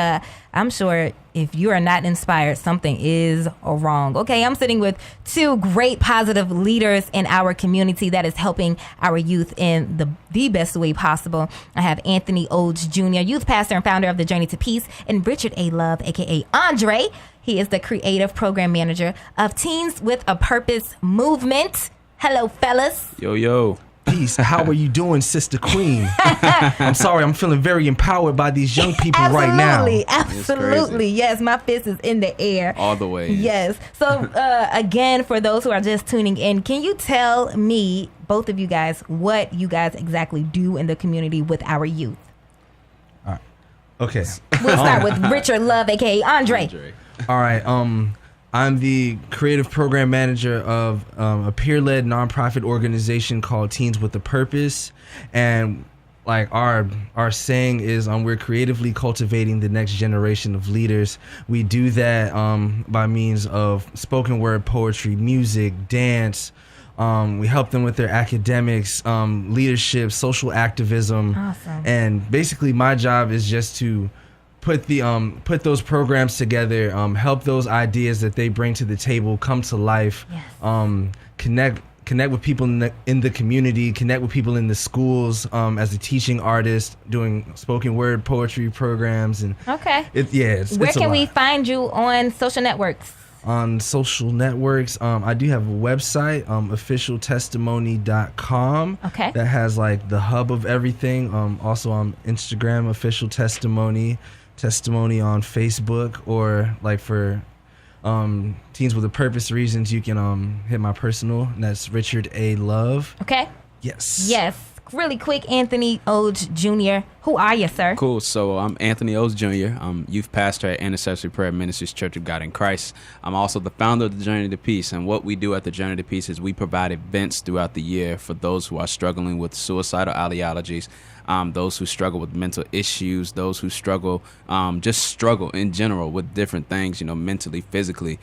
I'm sure if you are not inspired, something is wrong. Okay, I'm sitting with two great positive leaders in our community that is helping our youth in the best way possible. I have Anthony Odes Jr., youth pastor and founder of the Journey to Peace, and Richard A. Love, aka Andre. He is the creative program manager of Teens with a Purpose movement. Hello, fellas. Yo. Peace. How are you doing, Sister Queen? I'm sorry, I'm feeling very empowered by these young people right now. Absolutely. Yes, my fist is in the air. All the way. Yes. So, again, for those who are just tuning in, can you tell me, both of you guys, what you guys exactly do in the community with our youth? All right. Okay. We'll start with Richard Love, a.k.a. Andre. All right. I'm the creative program manager of a peer-led nonprofit organization called Teens with a Purpose, and like our saying is we're creatively cultivating the next generation of leaders. We do that by means of spoken word poetry, music, dance, We help them with their academics, leadership, social activism. Awesome. And basically my job is just to put those programs together, help those ideas that they bring to the table come to life. Yes. Connect with people in the community, connect with people in the schools, as a teaching artist, doing spoken word poetry programs. And okay. Where can we find you on social networks? On social networks, I do have a website, officialtestimony.com. Okay. That has like the hub of everything. Also on Instagram, official testimony on Facebook, or like for Teens with a Purpose reasons, you can hit my personal, and that's Richard A. Love. Okay. Yes. Yes. Really quick, Anthony Oge Jr. Who are you, sir? Cool. So I'm Anthony Oge Jr. I'm youth pastor at Intercessory Prayer Ministries Church of God in Christ. I'm also the founder of the Journey to Peace. And what we do at the Journey to Peace is we provide events throughout the year for those who are struggling with suicidal ideologies, those who struggle with mental issues, those who struggle in general with different things, mentally, physically.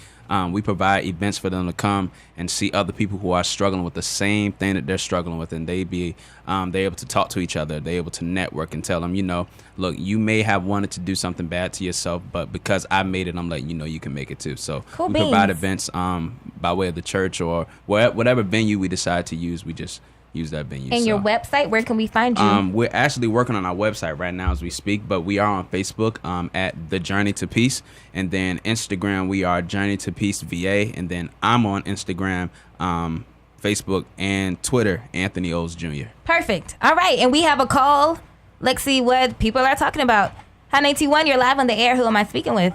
We provide events for them to come and see other people who are struggling with the same thing that they're struggling with, and they're able to talk to each other. They're able to network and tell them, look, you may have wanted to do something bad to yourself, but because I made it, I'm letting you know you can make it too. So cool we beans. provide events by way of the church or whatever venue we decide to use. We just use that venue. And your website, where can we find you? We're actually working on our website right now as we speak, but we are on Facebook at The Journey to Peace, and then Instagram we are Journey to Peace VA, and then I'm on Instagram, Facebook, and Twitter, Anthony Oge Jr. Perfect. All right, and we have a call. Let's see what people are talking about. Hi, 91, you're live on the air. Who am I speaking with?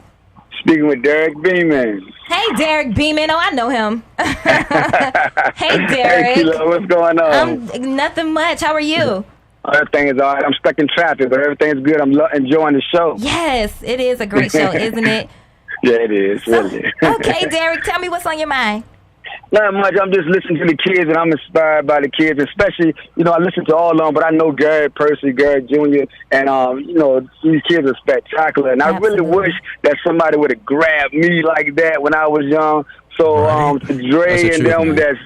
Speaking with Derek Beeman. Hey, Derek Beeman. Oh, I know him. Hey, Derek. Hey, Khilo, what's going on? Nothing much. How are you? Everything is all right. I'm stuck in traffic, but everything's good. I'm enjoying the show. Yes, it is a great show, isn't it? Yeah, it is. Really. Okay, Derek, tell me what's on your mind. Not much. I'm just listening to the kids, and I'm inspired by the kids, especially, I listen to all of them, but I know Garrett Percy, Garrett Jr., and, these kids are spectacular. And Absolutely. I really wish that somebody would have grabbed me like that when I was young. So to Dre and them that's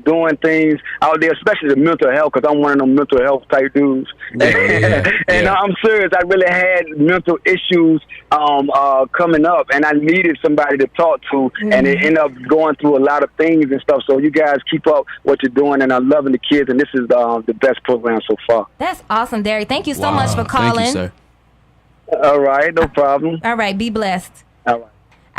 doing things out there, especially the mental health, because I'm one of them mental health type dudes. And I'm serious. I really had mental issues coming up, and I needed somebody to talk to, and it ended up going through a lot of things and stuff. So you guys keep up what you're doing, and I'm loving the kids, and this is the best program so far. That's awesome, Derek. Thank you so much for calling. Thank you, sir. All right, no problem. All right, be blessed. All right.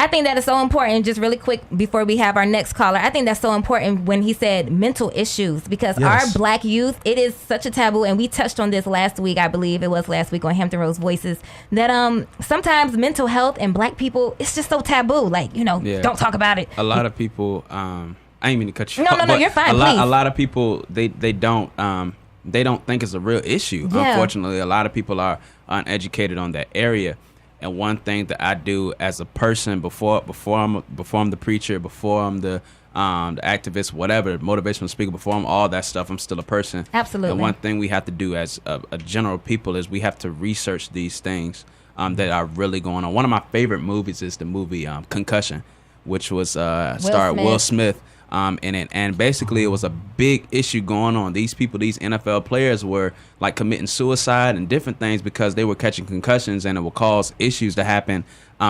I think that is so important. Just really quick before we have our next caller, I think that's so important when he said mental issues, because our black youth, it is such a taboo, and we touched on this last week. I believe it was last week on Hampton Rose Voices, that sometimes mental health and black people, it's just so taboo. Like, don't talk about it. A lot of people, I didn't mean to cut you off. No, you're fine. A lot of people, they don't think it's a real issue. Yeah. Unfortunately, a lot of people are uneducated on that area. And one thing that I do as a person before I'm the preacher, before I'm the activist, whatever, motivational speaker, before I'm all that stuff, I'm still a person. Absolutely. And one thing we have to do as a general people is we have to research these things that are really going on. One of my favorite movies is the movie Concussion, which was starred Will Smith. In it, and basically it was a big issue going on. These people, these NFL players, were like committing suicide and different things because they were catching concussions, and it would cause issues to happen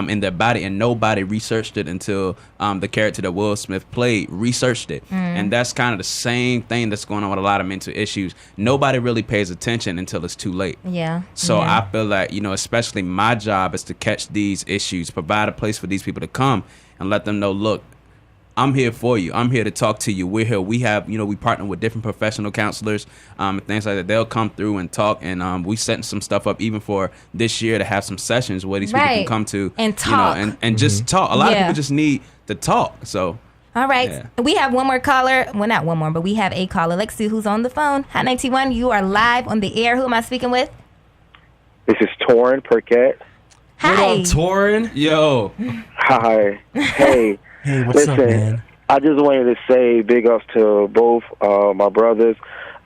in their body, and nobody researched it until the character that Will Smith played researched it. And that's kind of the same thing that's going on with a lot of mental issues. Nobody really pays attention until it's too late. So I feel like, especially my job is to catch these issues, provide a place for these people to come and let them know, look, I'm here for you. I'm here to talk to you. We're here. We have, we partner with different professional counselors and things like that. They'll come through and talk, and we setting some stuff up even for this year to have some sessions where these people can come to and talk, and just talk. A lot of people just need to talk. So, all right, we have one more caller. Well, not one more, but we have a caller. Let's see who's on the phone. Hi, 91. You are live on the air. Who am I speaking with? This is Torin Perquette. Hi, what up, Torin? Yo. Hi. Hey. Hey, what's up, man? I just wanted to say big ups to both my brothers,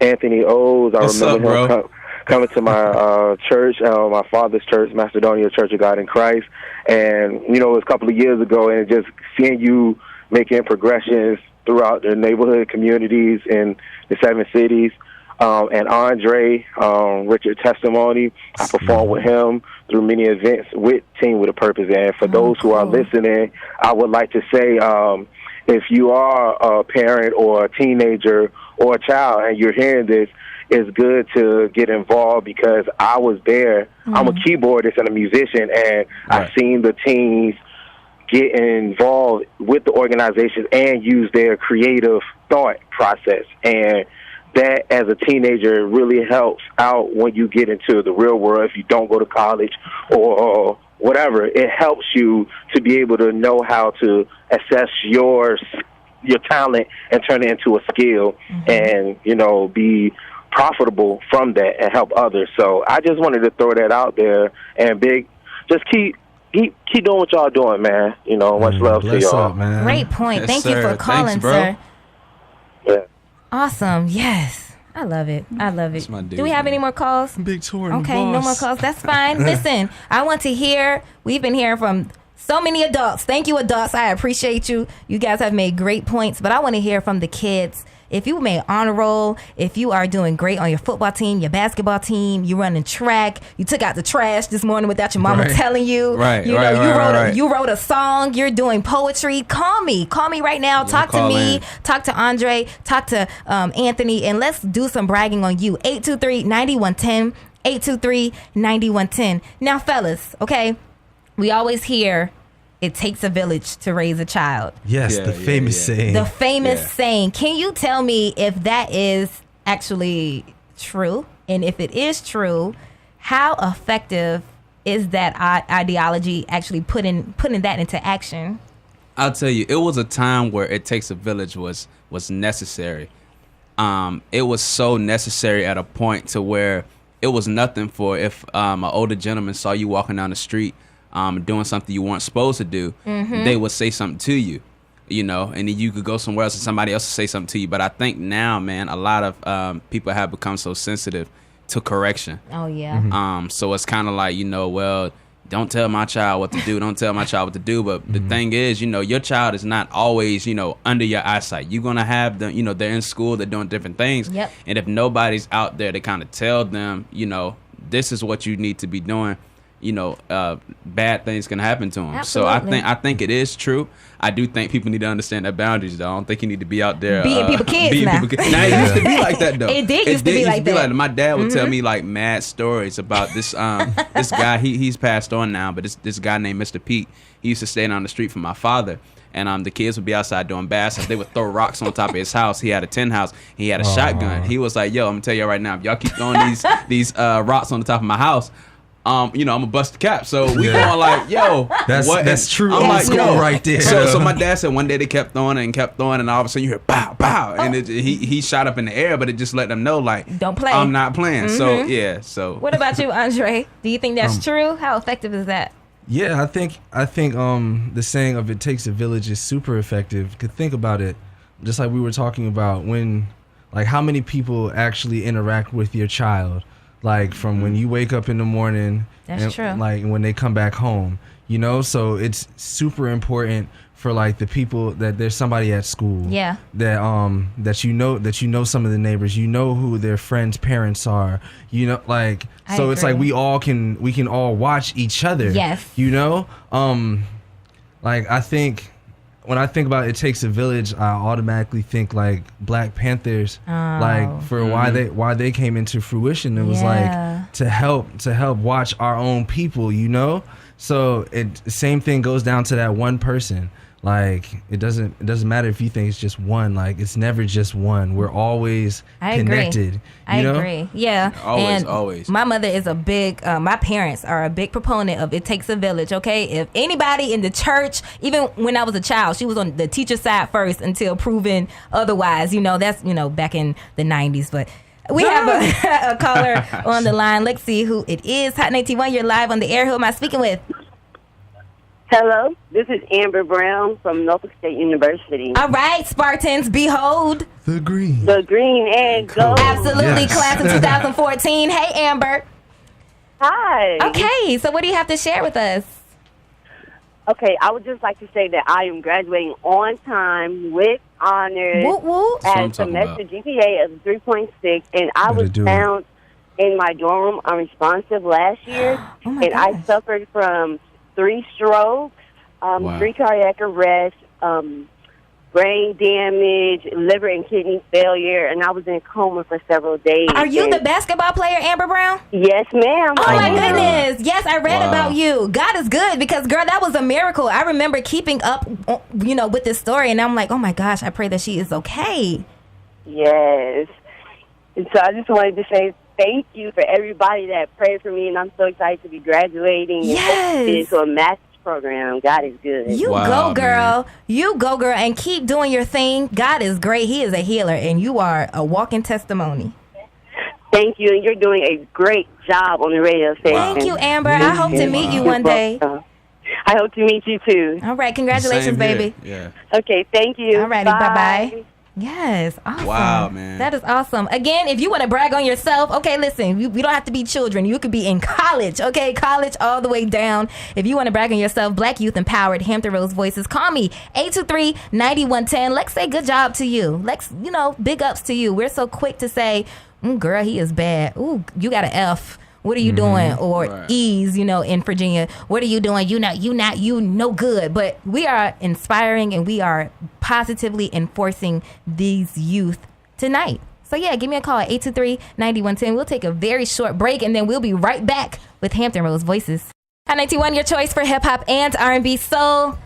Anthony O's. I remember him coming to my church, my father's church, Macedonia Church of God in Christ. And, it was a couple of years ago, and just seeing you making progressions throughout the neighborhood communities in the 7 cities. And Andre, Richard Testimony, I performed with him through many events with Team with a Purpose. And for those who are listening, I would like to say, if you are a parent or a teenager or a child and you're hearing this, it's good to get involved because I was there. I'm a keyboardist and a musician, and I've seen the teens get involved with the organizations and use their creative thought process. And that, as a teenager, really helps out when you get into the real world. If you don't go to college or whatever, it helps you to be able to know how to assess your talent and turn it into a skill and, be profitable from that and help others. So I just wanted to throw that out there, and just keep doing what y'all doing, man. Much love to y'all. Up, man. Great point. Yes, Thank sir. you for calling, Thanks, bro. sir. Yeah. Awesome. Yes. I love it. That's my dude, Do we have man. any more calls? Big tour. Okay, no more calls. That's fine. Listen, I want to hear, we've been hearing from so many adults. Thank you, adults. I appreciate you. You guys have made great points, but I want to hear from the kids. If you made honor roll, if you are doing great on your football team, your basketball team, you running track, you took out the trash this morning without your mama telling you. You wrote a song, you're doing poetry. Call me right now. Talk to me. Talk to Andre. Talk to Anthony, and let's do some bragging on you. 823-9110. 823-9110. Now, fellas, okay, we always hear it takes a village to raise a child. Yes, the famous saying. The famous saying. Can you tell me if that is actually true? And if it is true, how effective is that ideology actually putting that into action? I'll tell you, it was a time where it takes a village was necessary. It was so necessary at a point to where it was nothing for if an older gentleman saw you walking down the street doing something you weren't supposed to do, they would say something to you, and then you could go somewhere else and somebody else would say something to you. But I think now, man, a lot of people have become so sensitive to correction. Oh, yeah. So it's kind of like, well, don't tell my child what to do. Don't tell my child what to do. But the thing is, your child is not always, under your eyesight. You're going to have them, they're in school, they're doing different things. Yep. And if nobody's out there to kind of tell them, this is what you need to be doing, bad things can happen to them. Absolutely. So I think it is true. I do think people need to understand their boundaries, though. I don't think you need to be out there being people kids now. Now, it used to be like that, though. It used to be like that. My dad would tell me like mad stories about this this guy. He's passed on now, but this guy named Mr. Pete. He used to stay down the street from my father. And the kids would be outside doing basketball. They would throw rocks on top of his house. He had a tin house. He had a shotgun. He was like, "Yo, I'm gonna tell you right now, if y'all keep throwing these rocks on the top of my house, I'm gonna bust the cap." So we going like, "Yo, that's true." I'm like, "Yo," right there. So my dad said one day they kept throwing and all of a sudden you hear pow pow, and he shot up in the air, but it just let them know like, don't play. I'm not playing. So yeah. So what about you, Andre? Do you think that's true? How effective is that? Yeah, I think the saying of it takes a village is super effective. Cause think about it, just like we were talking about how many people actually interact with your child, like from when you wake up in the morning, that's true. Like when they come back home, so it's super important for like the people that there's somebody at school, that you know some of the neighbors, who their friends' parents are, so it's like we can all watch each other. Yes. I think when I think about it takes a village, I automatically think like Black Panthers, why they came into fruition. It was like to help watch our own people, So same thing goes down to that one person. Like it doesn't matter if you think it's just one. Like it's never just one. We're always connected. I agree. Yeah. Always. My mother is a big. My parents are a big proponent of it takes a village. Okay, if anybody in the church, even when I was a child, she was on the teacher side first until proven otherwise. That's back in the 90s, but. We have a caller on the line. Let's see who it is. Hot 91, you're live on the air. Who am I speaking with? Hello, this is Amber Brown from Norfolk State University. All right, Spartans, behold. The green. The green and gold. Absolutely, class of 2014. Hey, Amber. Hi. Okay, so what do you have to share with us? Okay, I would just like to say that I am graduating on time with honored. Whoop, whoop. I had a semester GPA of 3.6, and I was found in my dorm unresponsive last year, and I suffered from 3 strokes, 3 cardiac arrests, brain damage, liver and kidney failure, and I was in a coma for several days. Are you the basketball player, Amber Brown? Yes, ma'am. Oh, my goodness. Yes, I read about you. God is good because, girl, that was a miracle. I remember keeping up, with this story, and I'm like, oh, my gosh, I pray that she is okay. Yes. And so I just wanted to say thank you for everybody that prayed for me, and I'm so excited to be graduating and into a master's program. God is good. You go, girl. Man. You go, girl, and keep doing your thing. God is great. He is a healer, and you are a walking testimony. Thank you, and you're doing a great job on the radio station. Thank you, Amber. I hope to meet you one day. I hope to meet you, too. All right. Congratulations, baby. Yeah. Okay, thank you. All righty. Bye-bye. Yes, awesome. Wow, man. That is awesome. Again, if you want to brag on yourself, okay, listen, we don't have to be children. You could be in college, okay? College all the way down. If you want to brag on yourself, Black Youth Empowered, Hampton Roads Voices, call me, 823-9110. Let's say good job to you. Let's, big ups to you. We're so quick to say, girl, he is bad. Ooh, you got an F. What are you doing? Or E's, in Virginia. What are you doing? You no good. But we are inspiring and we are positively enforcing these youth tonight. So yeah, give me a call at 823-9110. We'll take a very short break and then we'll be right back with Hampton Roads Voices. Hot 91, your choice for hip hop and R&B soul.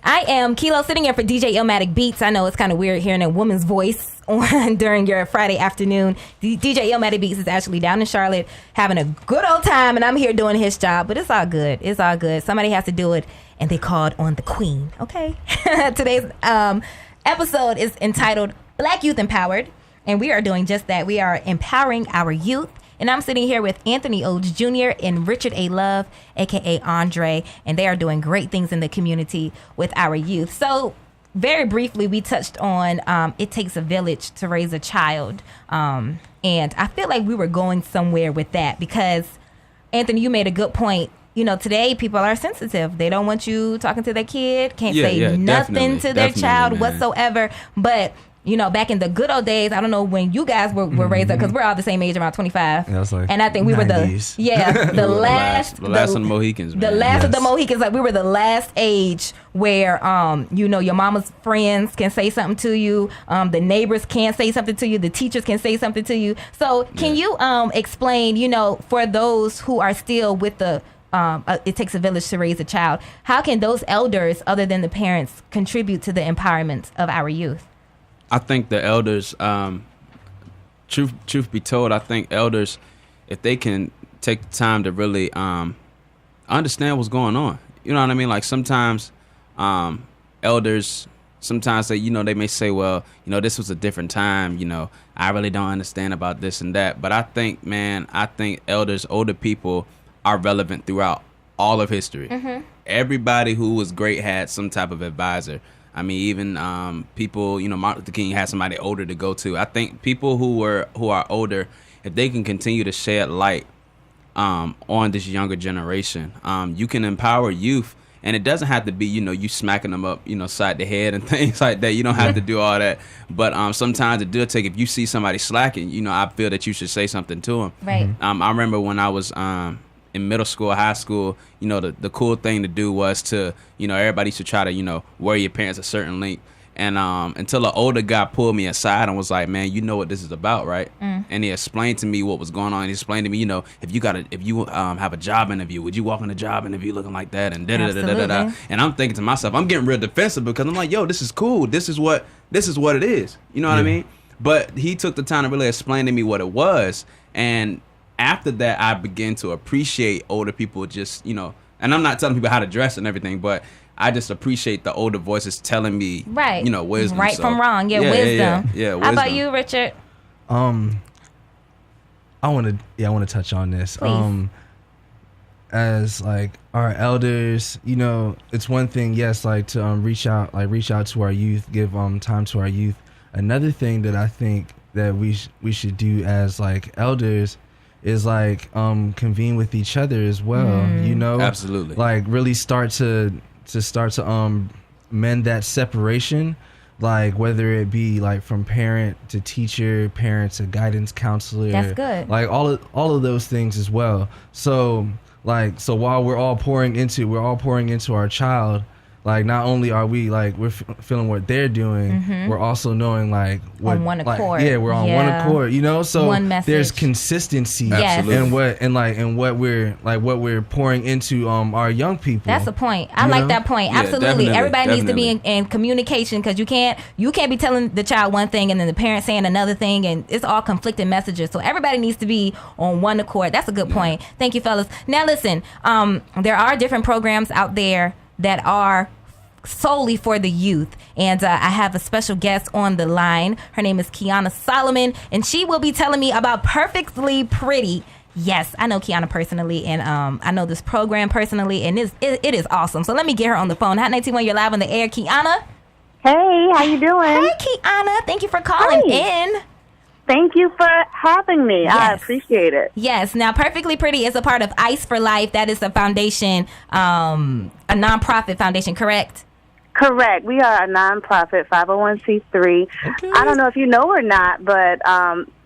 I am Khilo, sitting in for DJ Illmatic Beats. I know it's kind of weird hearing a woman's voice on during your Friday afternoon. DJ Illmatic Beats is actually down in Charlotte having a good old time, and I'm here doing his job. But it's all good. It's all good. Somebody has to do it, and they called on the queen. Okay. Today's episode is entitled Black Youth Empowered, and we are doing just that. We are empowering our youth. And I'm sitting here with Anthony Oates Jr. and Richard A. Love, a.k.a. Andre, and they are doing great things in the community with our youth. So very briefly, we touched on it takes a village to raise a child. And I feel like we were going somewhere with that because, Anthony, you made a good point. Today people are sensitive. They don't want you talking to their kid, can't say nothing to their child whatsoever. But back in the good old days, I don't know when you guys were raised up, because we're all the same age, around 25. Yeah, like and I think we 90s. Were the last of the Mohicans. The last of the Mohicans. Like, we were the last age where, your mama's friends can say something to you. The neighbors can say something to you. The teachers can say something to you. So can you explain, for those who are still with the it takes a village to raise a child, how can those elders, other than the parents, contribute to the empowerment of our youth? I think the elders, truth be told, I think elders, if they can take the time to really understand what's going on, you know what I mean? Like, sometimes elders, sometimes they may say, well, this was a different time, I really don't understand about this and that. But I think elders, older people, are relevant throughout all of history. Mm-hmm. Everybody who was great had some type of advisor. I mean, even people, Martin Luther King had somebody older to go to. I think people who are older, if they can continue to shed light on this younger generation, you can empower youth. And it doesn't have to be, you smacking them up, side the head and things like that. You don't have to do all that. But sometimes it does take, if you see somebody slacking, I feel that you should say something to them. Right. I remember when I was in middle school, high school, the cool thing to do was to, everybody should try to, wear your pants a certain length. And until an older guy pulled me aside and was like, man, you know what this is about, right? Mm. And he explained to me what was going on. He explained to me, if you have a job interview, would you walk on a job interview looking like that? And da-da-da-da-da-da. And I'm thinking to myself, I'm getting real defensive because I'm like, yo, this is cool. This is what it is. You know what I mean? But he took the time to really explain to me what it was. And after that, I began to appreciate older people just, and I'm not telling people how to dress and everything, but I just appreciate the older voices telling me, right, wisdom. Right from wrong, wisdom. Yeah, wisdom. How about you, Richard? I want to touch on this. Please. As like our elders, it's one thing, yes, like to reach out to our youth, give time to our youth. Another thing that I think that we should do as like elders is like convene with each other as well. Absolutely. Like really start to mend that separation. like whether it be like from parent to teacher, parent to guidance counselor. That's good. Like all of those things as well. So while we're all pouring into our child, like not only are we like we're feeling what they're doing, we're also knowing like what, on one accord. We're on one accord, you know. So one message. There's consistency Yes. in what we're pouring into our young people. That's the point. I like that point. Yeah, absolutely. Everybody needs to be in communication, because you can't be telling the child one thing and then the parent saying another thing, and it's all conflicting messages. So everybody needs to be on one accord. That's a good point. Thank you, fellas. Now listen, there are different programs out there that are solely for the youth, and I have a special guest on the line. Her name is Khiara Solomon, and she will be telling me about Perfectly Pretty. Yes, I know Khiara personally, and I know this program personally, and it is awesome. So let me get her on the phone. Hot 91, you're live on the air. Khiara. Hey, how you doing? Hey, Khiara. Thank you for calling in. Thank you for having me. Yes. I appreciate it. Yes. Now, Perfectly Pretty is a part of Ice for Life. That is a foundation, a nonprofit foundation, correct? Correct. We are a nonprofit 501c3. Okay. I don't know if you know or not, but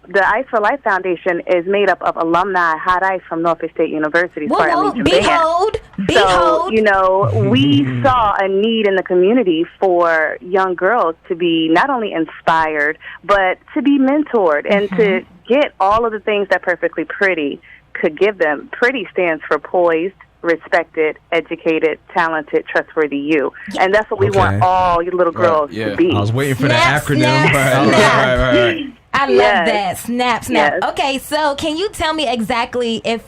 the Ice for Life Foundation is made up of alumni hot ice from Norfolk State University. Behold. So, you know, we saw a need in the community for young girls to be not only inspired, but to be mentored and to get all of the things that Perfectly Pretty could give them. Pretty stands for poised, respected, educated, talented, trustworthy you. And that's what we want all you little girls to be. I was waiting for the acronym. Right. I love that. Snap. Yes. Okay, so can you tell me exactly if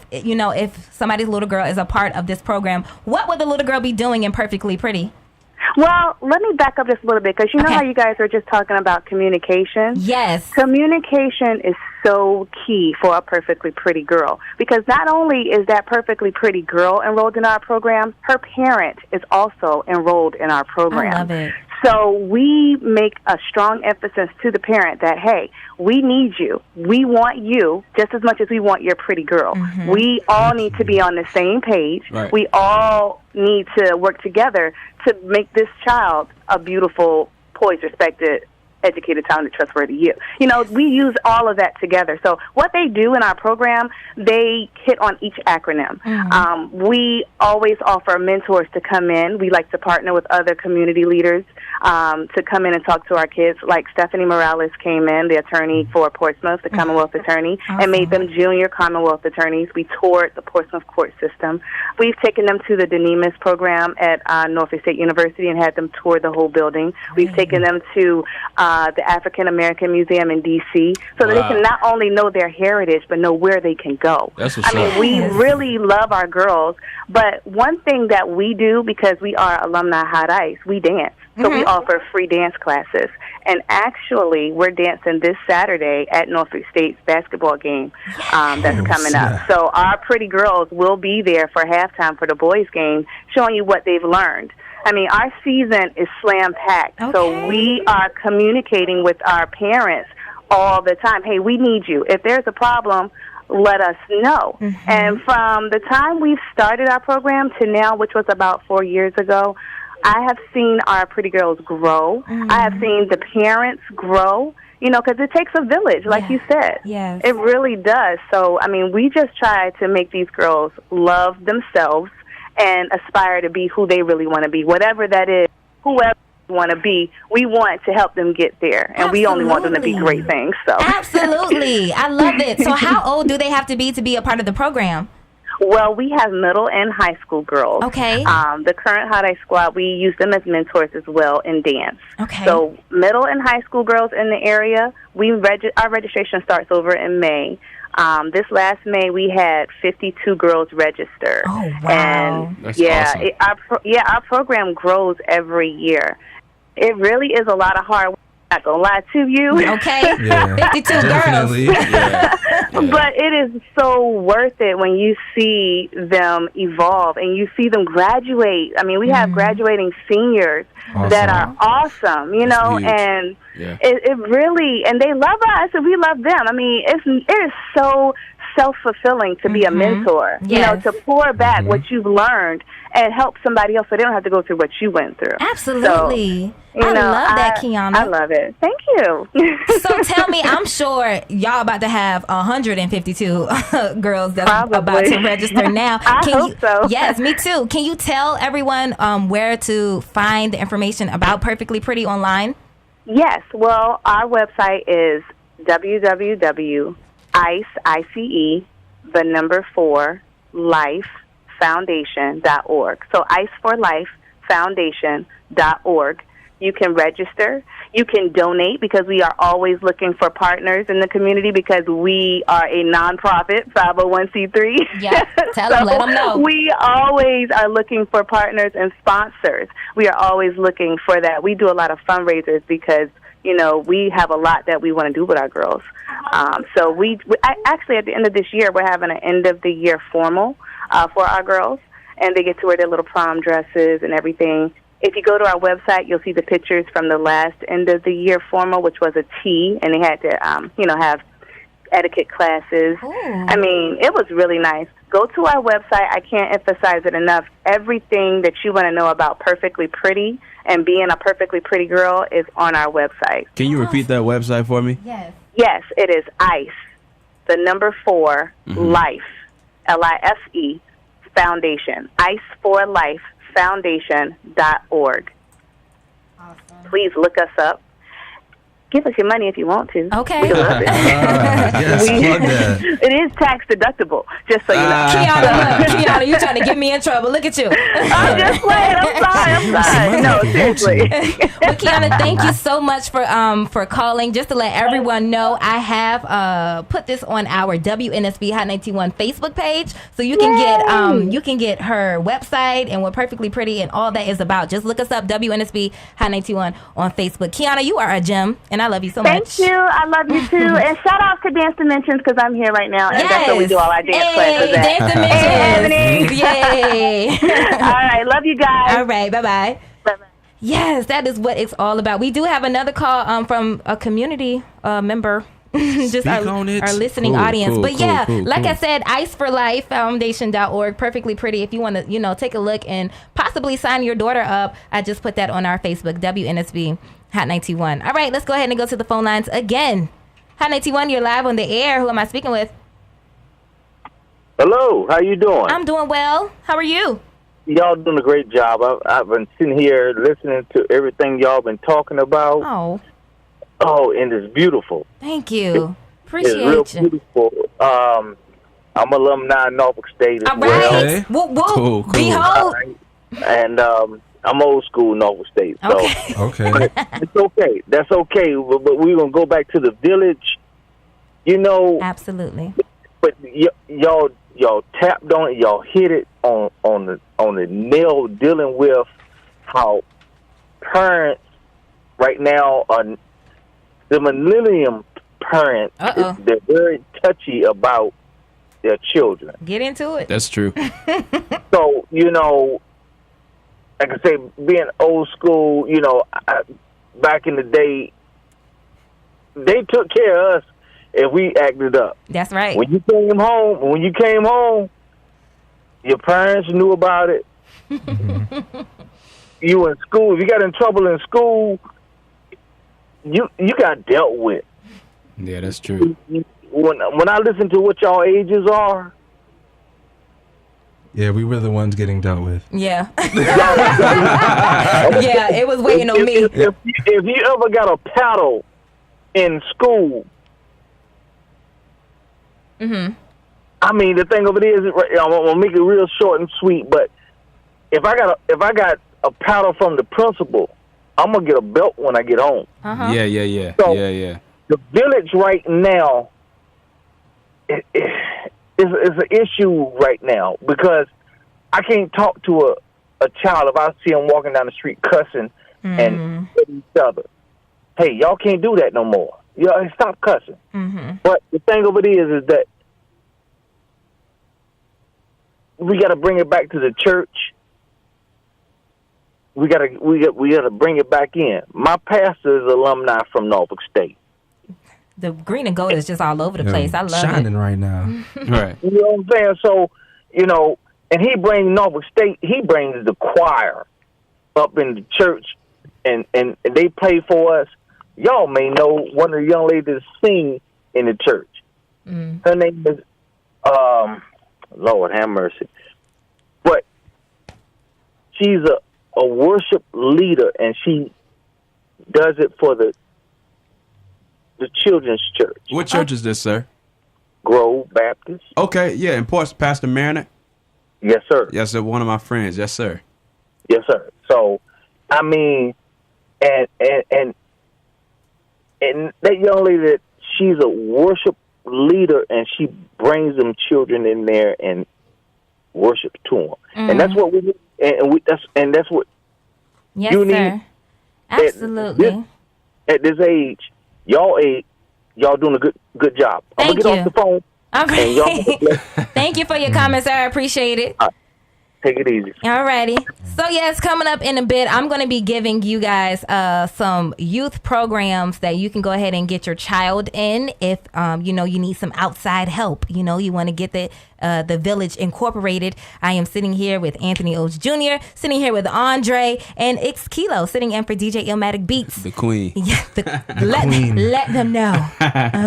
somebody's little girl is a part of this program, what would the little girl be doing in Perfectly Pretty? Well, let me back up just a little bit, because you know how you guys were just talking about communication? Yes. Communication is so key for a Perfectly Pretty girl, because not only is that Perfectly Pretty girl enrolled in our program, her parent is also enrolled in our program. I love it. So we make a strong emphasis to the parent that, hey, we need you. We want you just as much as we want your pretty girl. We all need to be on the same page. Right. We all need to work together to make this child a beautiful, poised, respected, educated, talented, trustworthy you. You know, we use all of that together. So what they do in our program, they hit on each acronym. We always offer mentors to come in. We like to partner with other community leaders to come in and talk to our kids. Like Stephanie Morales came in, the attorney for Portsmouth, the Commonwealth attorney, and made them junior Commonwealth attorneys. We toured the Portsmouth court system. We've taken them to the Denemis program at Norfolk State University and had them tour the whole building. We've taken them to the African American Museum in D.C. so that they can not only know their heritage, but know where they can go. I mean, we really love our girls, but one thing that we do, because we are alumni hot ice, we dance. So we offer free dance classes. And actually, we're dancing this Saturday at Norfolk State's basketball game that's coming up. So our pretty girls will be there for halftime for the boys' game, showing you what they've learned. I mean, our season is slam-packed, so we are communicating with our parents all the time. Hey, we need you. If there's a problem, let us know. And from the time we started our program to now, which was about 4 years ago, I have seen our pretty girls grow. I have seen the parents grow, you know, because it takes a village, like you said. Yes. It really does. So, I mean, we just try to make these girls love themselves and aspire to be who they really want to be, whatever that is, whoever they want to be. We want to help them get there, and we only want them to be great things. So absolutely, I love it. So how old do they have to be a part of the program? Well, we have middle and high school girls. Okay. The current Hot Ice Squad, we use them as mentors as well in dance. Okay. So middle and high school girls in the area, our registration starts over in May. This last May, we had 52 girls register. Oh, wow. And that's awesome. Our program grows every year. It really is a lot of hard work. Not gonna lie to you. Okay. 52 girls. But it is so worth it when you see them evolve and you see them graduate. I mean, we have graduating seniors that are awesome, you know, and it really, and they love us and we love them. I mean, it is so self-fulfilling to be a mentor, you know, to pour back what you've learned and help somebody else so they don't have to go through what you went through. Absolutely. So, I love that, Kiana. I love it. Thank you. So tell me, I'm sure y'all about to have 152 girls that's about to register now. I hope so. Yes, me too. Can you tell everyone where to find the information about Perfectly Pretty online? Yes. Well, our website is www.ice4lifefoundation.org. So ice4lifefoundation.org. You can register. You can donate because we are always looking for partners in the community because we are a nonprofit, 501c3. Yeah, tell them, let them know. We always are looking for partners and sponsors. We are always looking for that. We do a lot of fundraisers because, you know, we have a lot that we want to do with our girls. So we actually, at the end of this year, we're having an end-of-the-year formal for our girls, and they get to wear their little prom dresses and everything. If you go to our website, you'll see the pictures from the last end-of-the-year formal, which was a tea, and they had to, have etiquette classes. Ooh. I mean, it was really nice. Go to our website. I can't emphasize it enough. Everything that you want to know about Perfectly Pretty and being a perfectly pretty girl is on our website. Can you repeat that website for me? Yes. Yes, it is ICE, the number 4, Life, LIFE, Foundation, ice4lifefoundation.org. Awesome. Please look us up. Give us your money if you want to. Okay. We love it. Yes, plug that. It is tax deductible, just so you know. Kiana, you trying to get me in trouble. Look at you. I'm just playing. I'm sorry. No, seriously. Well, Kiana, thank you so much for calling. Just to let everyone know, I have put this on our WNSB Hot 91 Facebook page, so you can get her website and what Perfectly Pretty and all that is about. Just look us up, WNSB Hot 91 on Facebook. Kiana, you are a gem, and I love you so much. Thank you. I love you too. And shout out to Dance Dimensions because I'm here right now, and that's where we do all our dance classes at. Dance Dimensions. Yay. All right. Love you guys. All right. Bye-bye. Bye-bye. Yes, that is what it's all about. We do have another call from a community member. Just our listening audience. But like I said, ice4lifefoundation.org, Perfectly Pretty. If you want to, take a look and possibly sign your daughter up, I just put that on our Facebook, WNSB Hot 91. All right, let's go ahead and go to the phone lines again. Hot 91, you're live on the air. Who am I speaking with? Hello, how you doing? I'm doing well. How are you? Y'all doing a great job. I've been sitting here listening to everything y'all been talking about. Oh, and it's beautiful. Thank you. Appreciate it's real you. Beautiful. I'm alumni of Norfolk State as well. Okay. Whoop, whoop. Cool. Behold. Right. And I'm old school Norfolk State. So Okay. it's okay. That's okay. But we're going to go back to the village. Absolutely. But y'all tapped on it. Y'all hit it on the nail, dealing with how parents right now are the millennium parents. They're very touchy about their children. Get into it. That's true. So like I say, being old school, back in the day, they took care of us if we acted up. That's right. When you came home, your parents knew about it. You in school, if you got in trouble in school, you got dealt with. Yeah, that's true. When I listen to what y'all ages are, yeah, we were the ones getting dealt with. Yeah. Yeah, it was waiting on me. If you ever got a paddle in school, I mean, the thing of it is, I'm gonna make it real short and sweet. But if I got a paddle from the principal, I'm gonna get a belt when I get home. Yeah. So, yeah. The village right now is an issue right now because I can't talk to a child if I see them walking down the street cussing and each other. Hey, y'all can't do that no more. Y'all stop cussing. But the thing of it is that we got to bring it back to the church. We got to bring it back in. My pastor is alumni from Norfolk State. The green and gold is just all over the place. I love shining it. right now. Right. You know what I'm saying? So, And he brings Norfolk State. He brings the choir up in the church, and they play for us. Y'all may know one of the young ladies that sing in the church. Her name is Lord have mercy, but she's a worship leader, and she does it for the children's church. What church is this, sir? Grove Baptist. Okay, yeah, and Pastor Mariner? Yes, sir. Yes, sir, one of my friends. Yes, sir. Yes, sir. So, I mean, and that young lady, she's a worship leader, and she brings them children in there and worship to them. And that's what we need. And that's what you need. Absolutely. At this age, y'all doing a good job. I'm gonna get off the phone. Okay. Thank you for your comments, sir. I appreciate it. Take it easy. All righty. So, yes, coming up in a bit, I'm going to be giving you guys some youth programs that you can go ahead and get your child in if, you need some outside help. You want to get the Village Incorporated. I am sitting here with Anthony Oates Jr., sitting here with Andre, and it's Khilo sitting in for DJ Illmatic Beats. The queen. Yeah, let them know.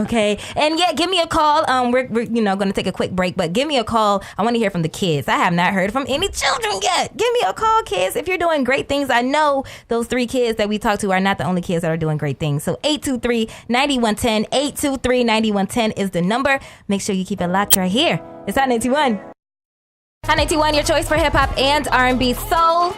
Okay. And, yeah, give me a call. We're going to take a quick break, but give me a call. I want to hear from the kids. I have not heard from any children yet. Give me a call, kids, if you're doing great things. I know those 3 kids that we talked to are not the only kids that are doing great things. So 823-9110, 823-9110 is the number. Make sure you keep it locked right here. It's Hot 91. Hot 91, your choice for hip hop and R&B soul.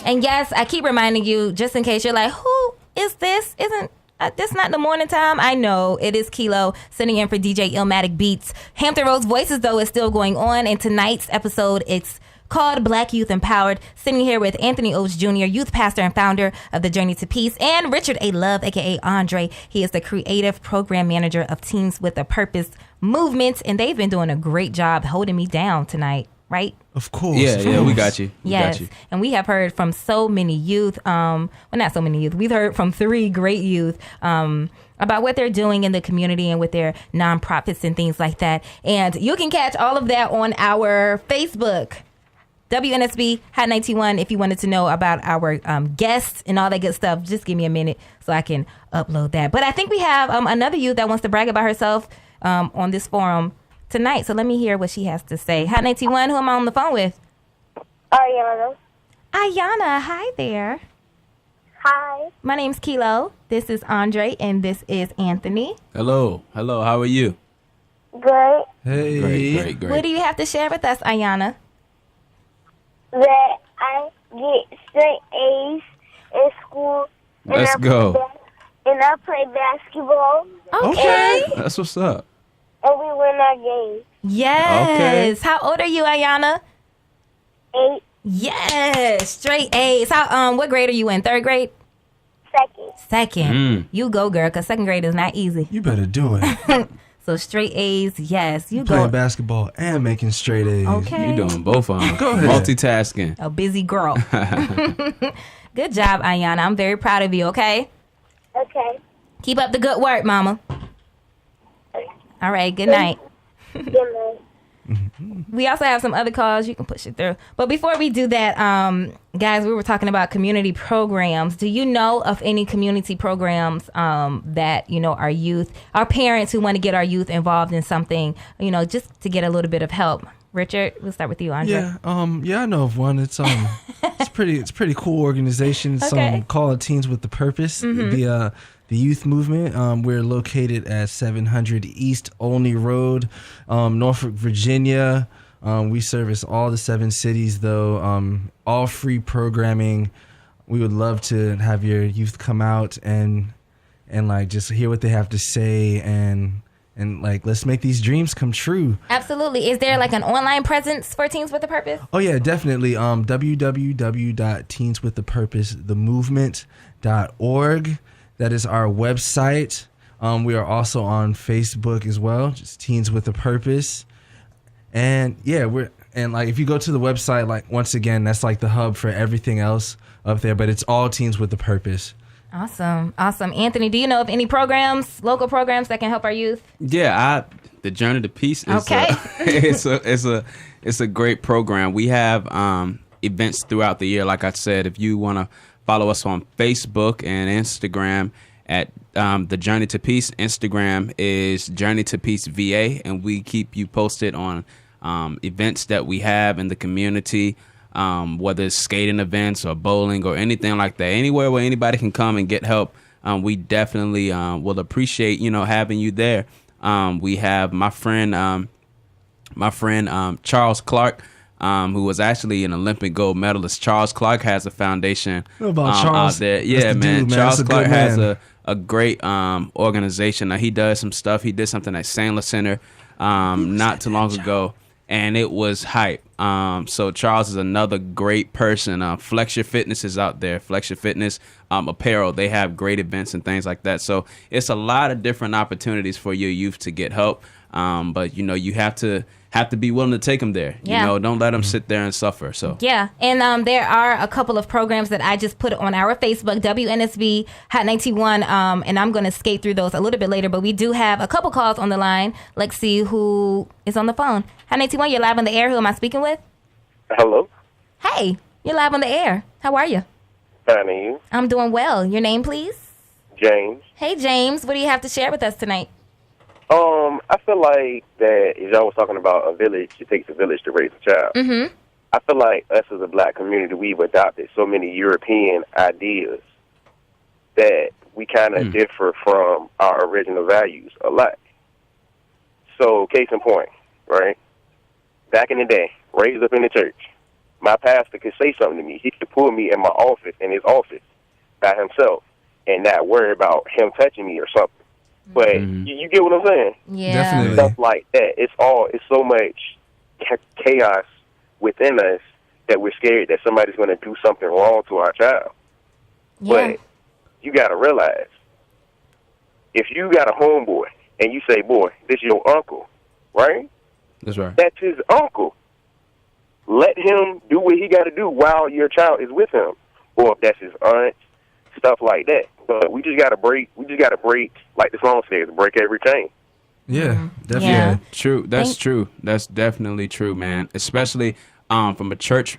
And yes, I keep reminding you, just in case you're like, who is this? Isn't this not the morning time? I know it is Khilo sitting in for DJ Illmatic Beats. Hampton Roads Voices, though, is still going on. And tonight's episode, it's called Black Youth Empowered. Sitting here with Anthony Oates Jr., youth pastor and founder of the Journey to Peace, and Richard A. Love, a.k.a. Andre. He is the creative program manager of Teens with a Purpose movement, and they've been doing a great job holding me down tonight, right? Of course. Yeah, we got you. Yes, and we have heard from so many youth, well, not so many youth, we've heard from 3 great youth, about what they're doing in the community and with their nonprofits and things like that. And you can catch all of that on our Facebook, WNSB Hot 91. If you wanted to know about our guests and all that good stuff, just give me a minute so I can upload that. But I think we have another youth that wants to brag about herself on this forum tonight. So let me hear what she has to say. Hot 91, who am I on the phone with? Ayana. Ayana, hi there. Hi. My name's Khilo. This is Andre, and this is Anthony. Hello. How are you? Good. Hey. Great. What do you have to share with us, Ayana? That I get straight A's in school. Let's go. And I play basketball. Okay. That's what's up. And we win our games. Yes. Okay. How old are you, Ayana? 8. Yes. Straight A's. What grade are you in? 3rd grade? 2nd. 2nd. You go, girl, because 2nd grade is not easy. You better do it. So straight A's, yes. You playing go. basketball and making straight A's. Okay. You doing both of them. Go ahead. Multitasking. A busy girl. Good job, Ayana. I'm very proud of you, okay? Okay. Keep up the good work, mama. All right, good night. Good night. We also have some other calls. You can push it through. But before we do that, guys, we were talking about community programs. Do you know of any community programs that, our youth, our parents who want to get our youth involved in something, just to get a little bit of help? Richard, we'll start with you, Andre. Yeah, I know of one. It's pretty cool organization. It's Okay. called Teens with the Purpose. The youth movement. We're located at 700 East Olney Road, Norfolk, Virginia. We service all the 7 cities, though. All free programming. We would love to have your youth come out and just hear what they have to say and let's make these dreams come true. Absolutely. Is there like an online presence for Teens with a Purpose? Oh yeah, definitely. www.teenswiththePurposethemovement.org. That is our website. We are also on Facebook as well, just Teens with a Purpose. And yeah, if you go to the website, once again, that's the hub for everything else up there, but it's all Teens with a Purpose. Awesome. Anthony, do you know of any programs, local programs that can help our youth? Yeah, The Journey to Peace is it's a great program. We have events throughout the year. Like I said, if you want to follow us on Facebook and Instagram at the Journey to Peace. Instagram is Journey to Peace VA, and we keep you posted on events that we have in the community, whether it's skating events or bowling or anything like that. Anywhere where anybody can come and get help, we definitely will appreciate having you there. We have my friend Charles Clark, who was actually an Olympic gold medalist. Charles Clark has a foundation out there. Yeah, man. Charles Clark has a great organization. Now, he does some stuff. He did something at Sandler Center not too long ago, and it was hype. So Charles is another great person. Flex Your Fitness is out there. Flex Your Fitness apparel. They have great events and things like that. So it's a lot of different opportunities for your youth to get help. But you have to be willing to take them there. Yeah. Don't let them sit there and suffer. So yeah, and there are a couple of programs that I just put on our Facebook, WNSB Hot 91, and I'm going to skate through those a little bit later. But we do have a couple calls on the line. Let's see who is on the phone. Hot 91, you're live on the air. Who am I speaking with? Hello. Hey, you're live on the air. How are you? Fine, and you? I'm doing well. Your name, please? James. Hey, James. What do you have to share with us tonight? I feel like that, as y'all was talking about a village, it takes a village to raise a child. Mm-hmm. I feel like us as a black community, we've adopted so many European ideas that we kind of differ from our original values a lot. So, case in point, right? Back in the day, raised up in the church, my pastor could say something to me. He could pull me in his office by himself and not worry about him touching me or something. But you get what I'm saying? Yeah. Definitely. Stuff like that. It's so much chaos within us that we're scared that somebody's going to do something wrong to our child. Yeah. But you got to realize, if you got a homeboy and you say, boy, this is your uncle, right? That's right. That's his uncle. Let him do what he got to do while your child is with him. Or if that's his aunt, stuff like that. But we just got to break, like the song says, break every chain. Yeah, definitely. Yeah. True. That's true. That's definitely true, man. Especially from a church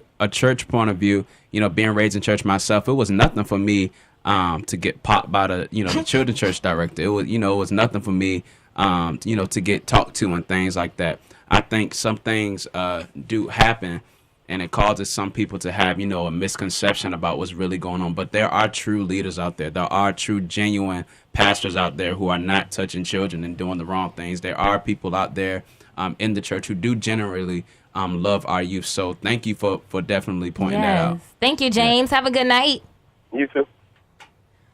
point of view. Being raised in church myself, it was nothing for me to get popped by the the children's church director. It was it was nothing for me to get talked to and things like that. I think some things do happen, and it causes some people to have, a misconception about what's really going on. But there are true leaders out there. There are true, genuine pastors out there who are not touching children and doing the wrong things. There are people out there in the church who do generally love our youth. So thank you for definitely pointing that out. Thank you, James. Have a good night. You too.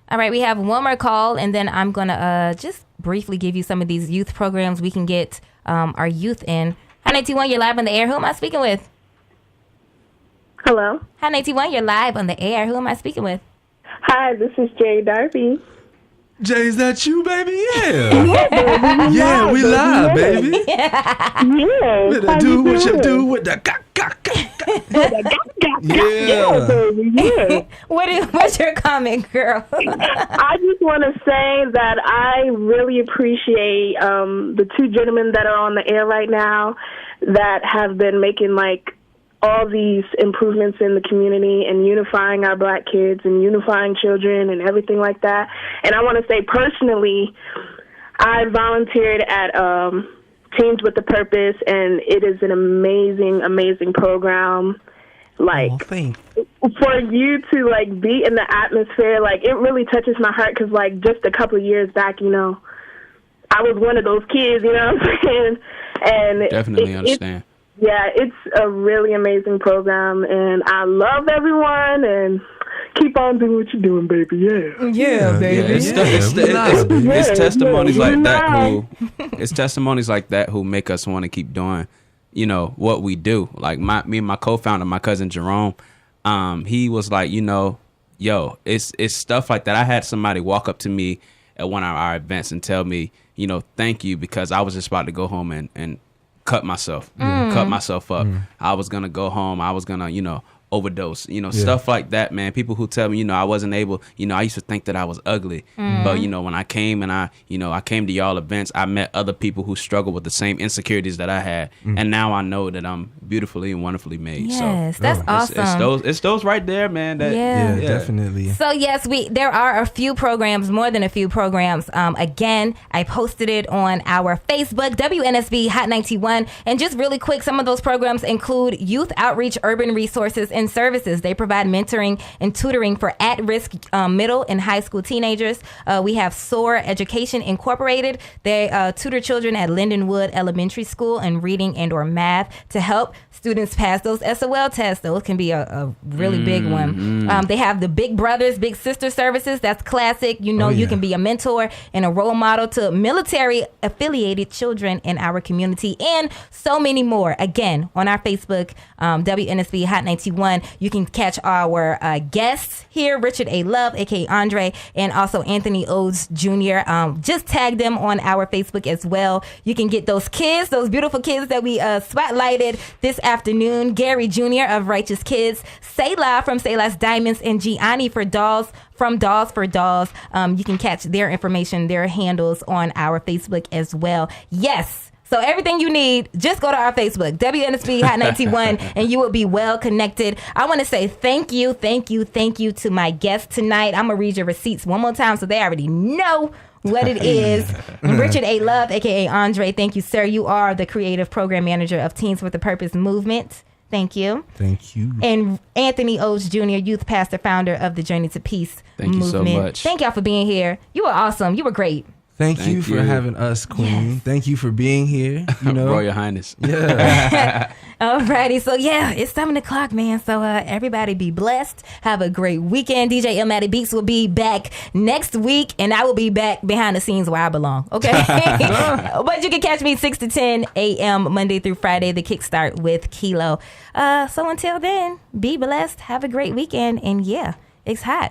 All right, we have one more call, and then I'm going to just briefly give you some of these youth programs we can get our youth in. Hi, 91, you're live on the air. Who am I speaking with? Hello. Hi, 91, you're live on the air. Who am I speaking with? Hi, this is Jay Darby. Jay, is that you, baby? Yeah. Yeah, we live, baby. Yeah. Better do what you do with the Yeah. What's your comment, girl? I just want to say that I really appreciate the two gentlemen that are on the air right now that have been making all these improvements in the community and unifying our black kids and unifying children and everything like that. And I want to say personally, I volunteered at Teens with a Purpose, and it is an amazing, amazing program. For you to be in the atmosphere, it really touches my heart because just a couple of years back, I was one of those kids, you know what I'm saying? And Definitely understand. It's a really amazing program, and I love everyone, and keep on doing what you're doing, baby. Yeah, baby. It's testimonies like that it's testimonies like that who make us want to keep doing, what we do. Like me and my co-founder, my cousin Jerome, he was like, yo, it's stuff like that. I had somebody walk up to me at one of our events and tell me, thank you, because I was just about to go home and cut myself up. I was gonna go home. I was gonna, overdose, stuff like that, man. People who tell me, I wasn't able, I used to think that I was ugly, but when I came and I came to y'all events, I met other people who struggle with the same insecurities that I had, and now I know that I'm beautifully and wonderfully made. Yes, so that's awesome. It's those right there, man. Yeah, definitely. So yes, there are a few programs, more than a few programs. Again, I posted it on our Facebook, WNSB Hot 91, and just really quick, some of those programs include Youth Outreach Urban Resources and Services. They provide mentoring and tutoring for at-risk middle and high school teenagers. We have SOAR Education Incorporated. They tutor children at Lindenwood Elementary School in reading and or math to help students pass those SOL tests. Those can be a really big one. They have the Big Brothers, Big Sister Services. That's classic. You can be a mentor and a role model to military-affiliated children in our community, and so many more. Again, on our Facebook, WNSB Hot 91, you can catch our guests here, Richard A. Love, a.k.a. Andre, and also Anthony Odes Jr. Just tag them on our Facebook as well. You can get those kids, those beautiful kids that we spotlighted this afternoon. Gary Jr. of Righteous Kids, Selah from Selah's Diamonds, and Gianni for Dolls from Dolls for Dolls. You can catch their information, their handles on our Facebook as well. Yes. So everything you need, just go to our Facebook, WNSB Hot 91, and you will be well connected. I want to say thank you to my guests tonight. I'm going to read your receipts one more time so they already know what it is. Richard A. Love, a.k.a. Andre, thank you, sir. You are the creative program manager of Teens with a Purpose movement. Thank you. Thank you. And Anthony Odes Jr., youth pastor, founder of the Journey to Peace movement. Thank you so much. Thank y'all for being here. You were awesome. You were great. Thank you for having us, Queen. Yes. Thank you for being here. Royal Highness. Yeah. Alrighty. So, it's 7 o'clock, man. So, everybody be blessed. Have a great weekend. DJ Illmatic Beats will be back next week, and I will be back behind the scenes where I belong. Okay? But you can catch me 6 to 10 a.m. Monday through Friday, the Kickstart with Khilo. So, until then, be blessed. Have a great weekend. And, it's hot.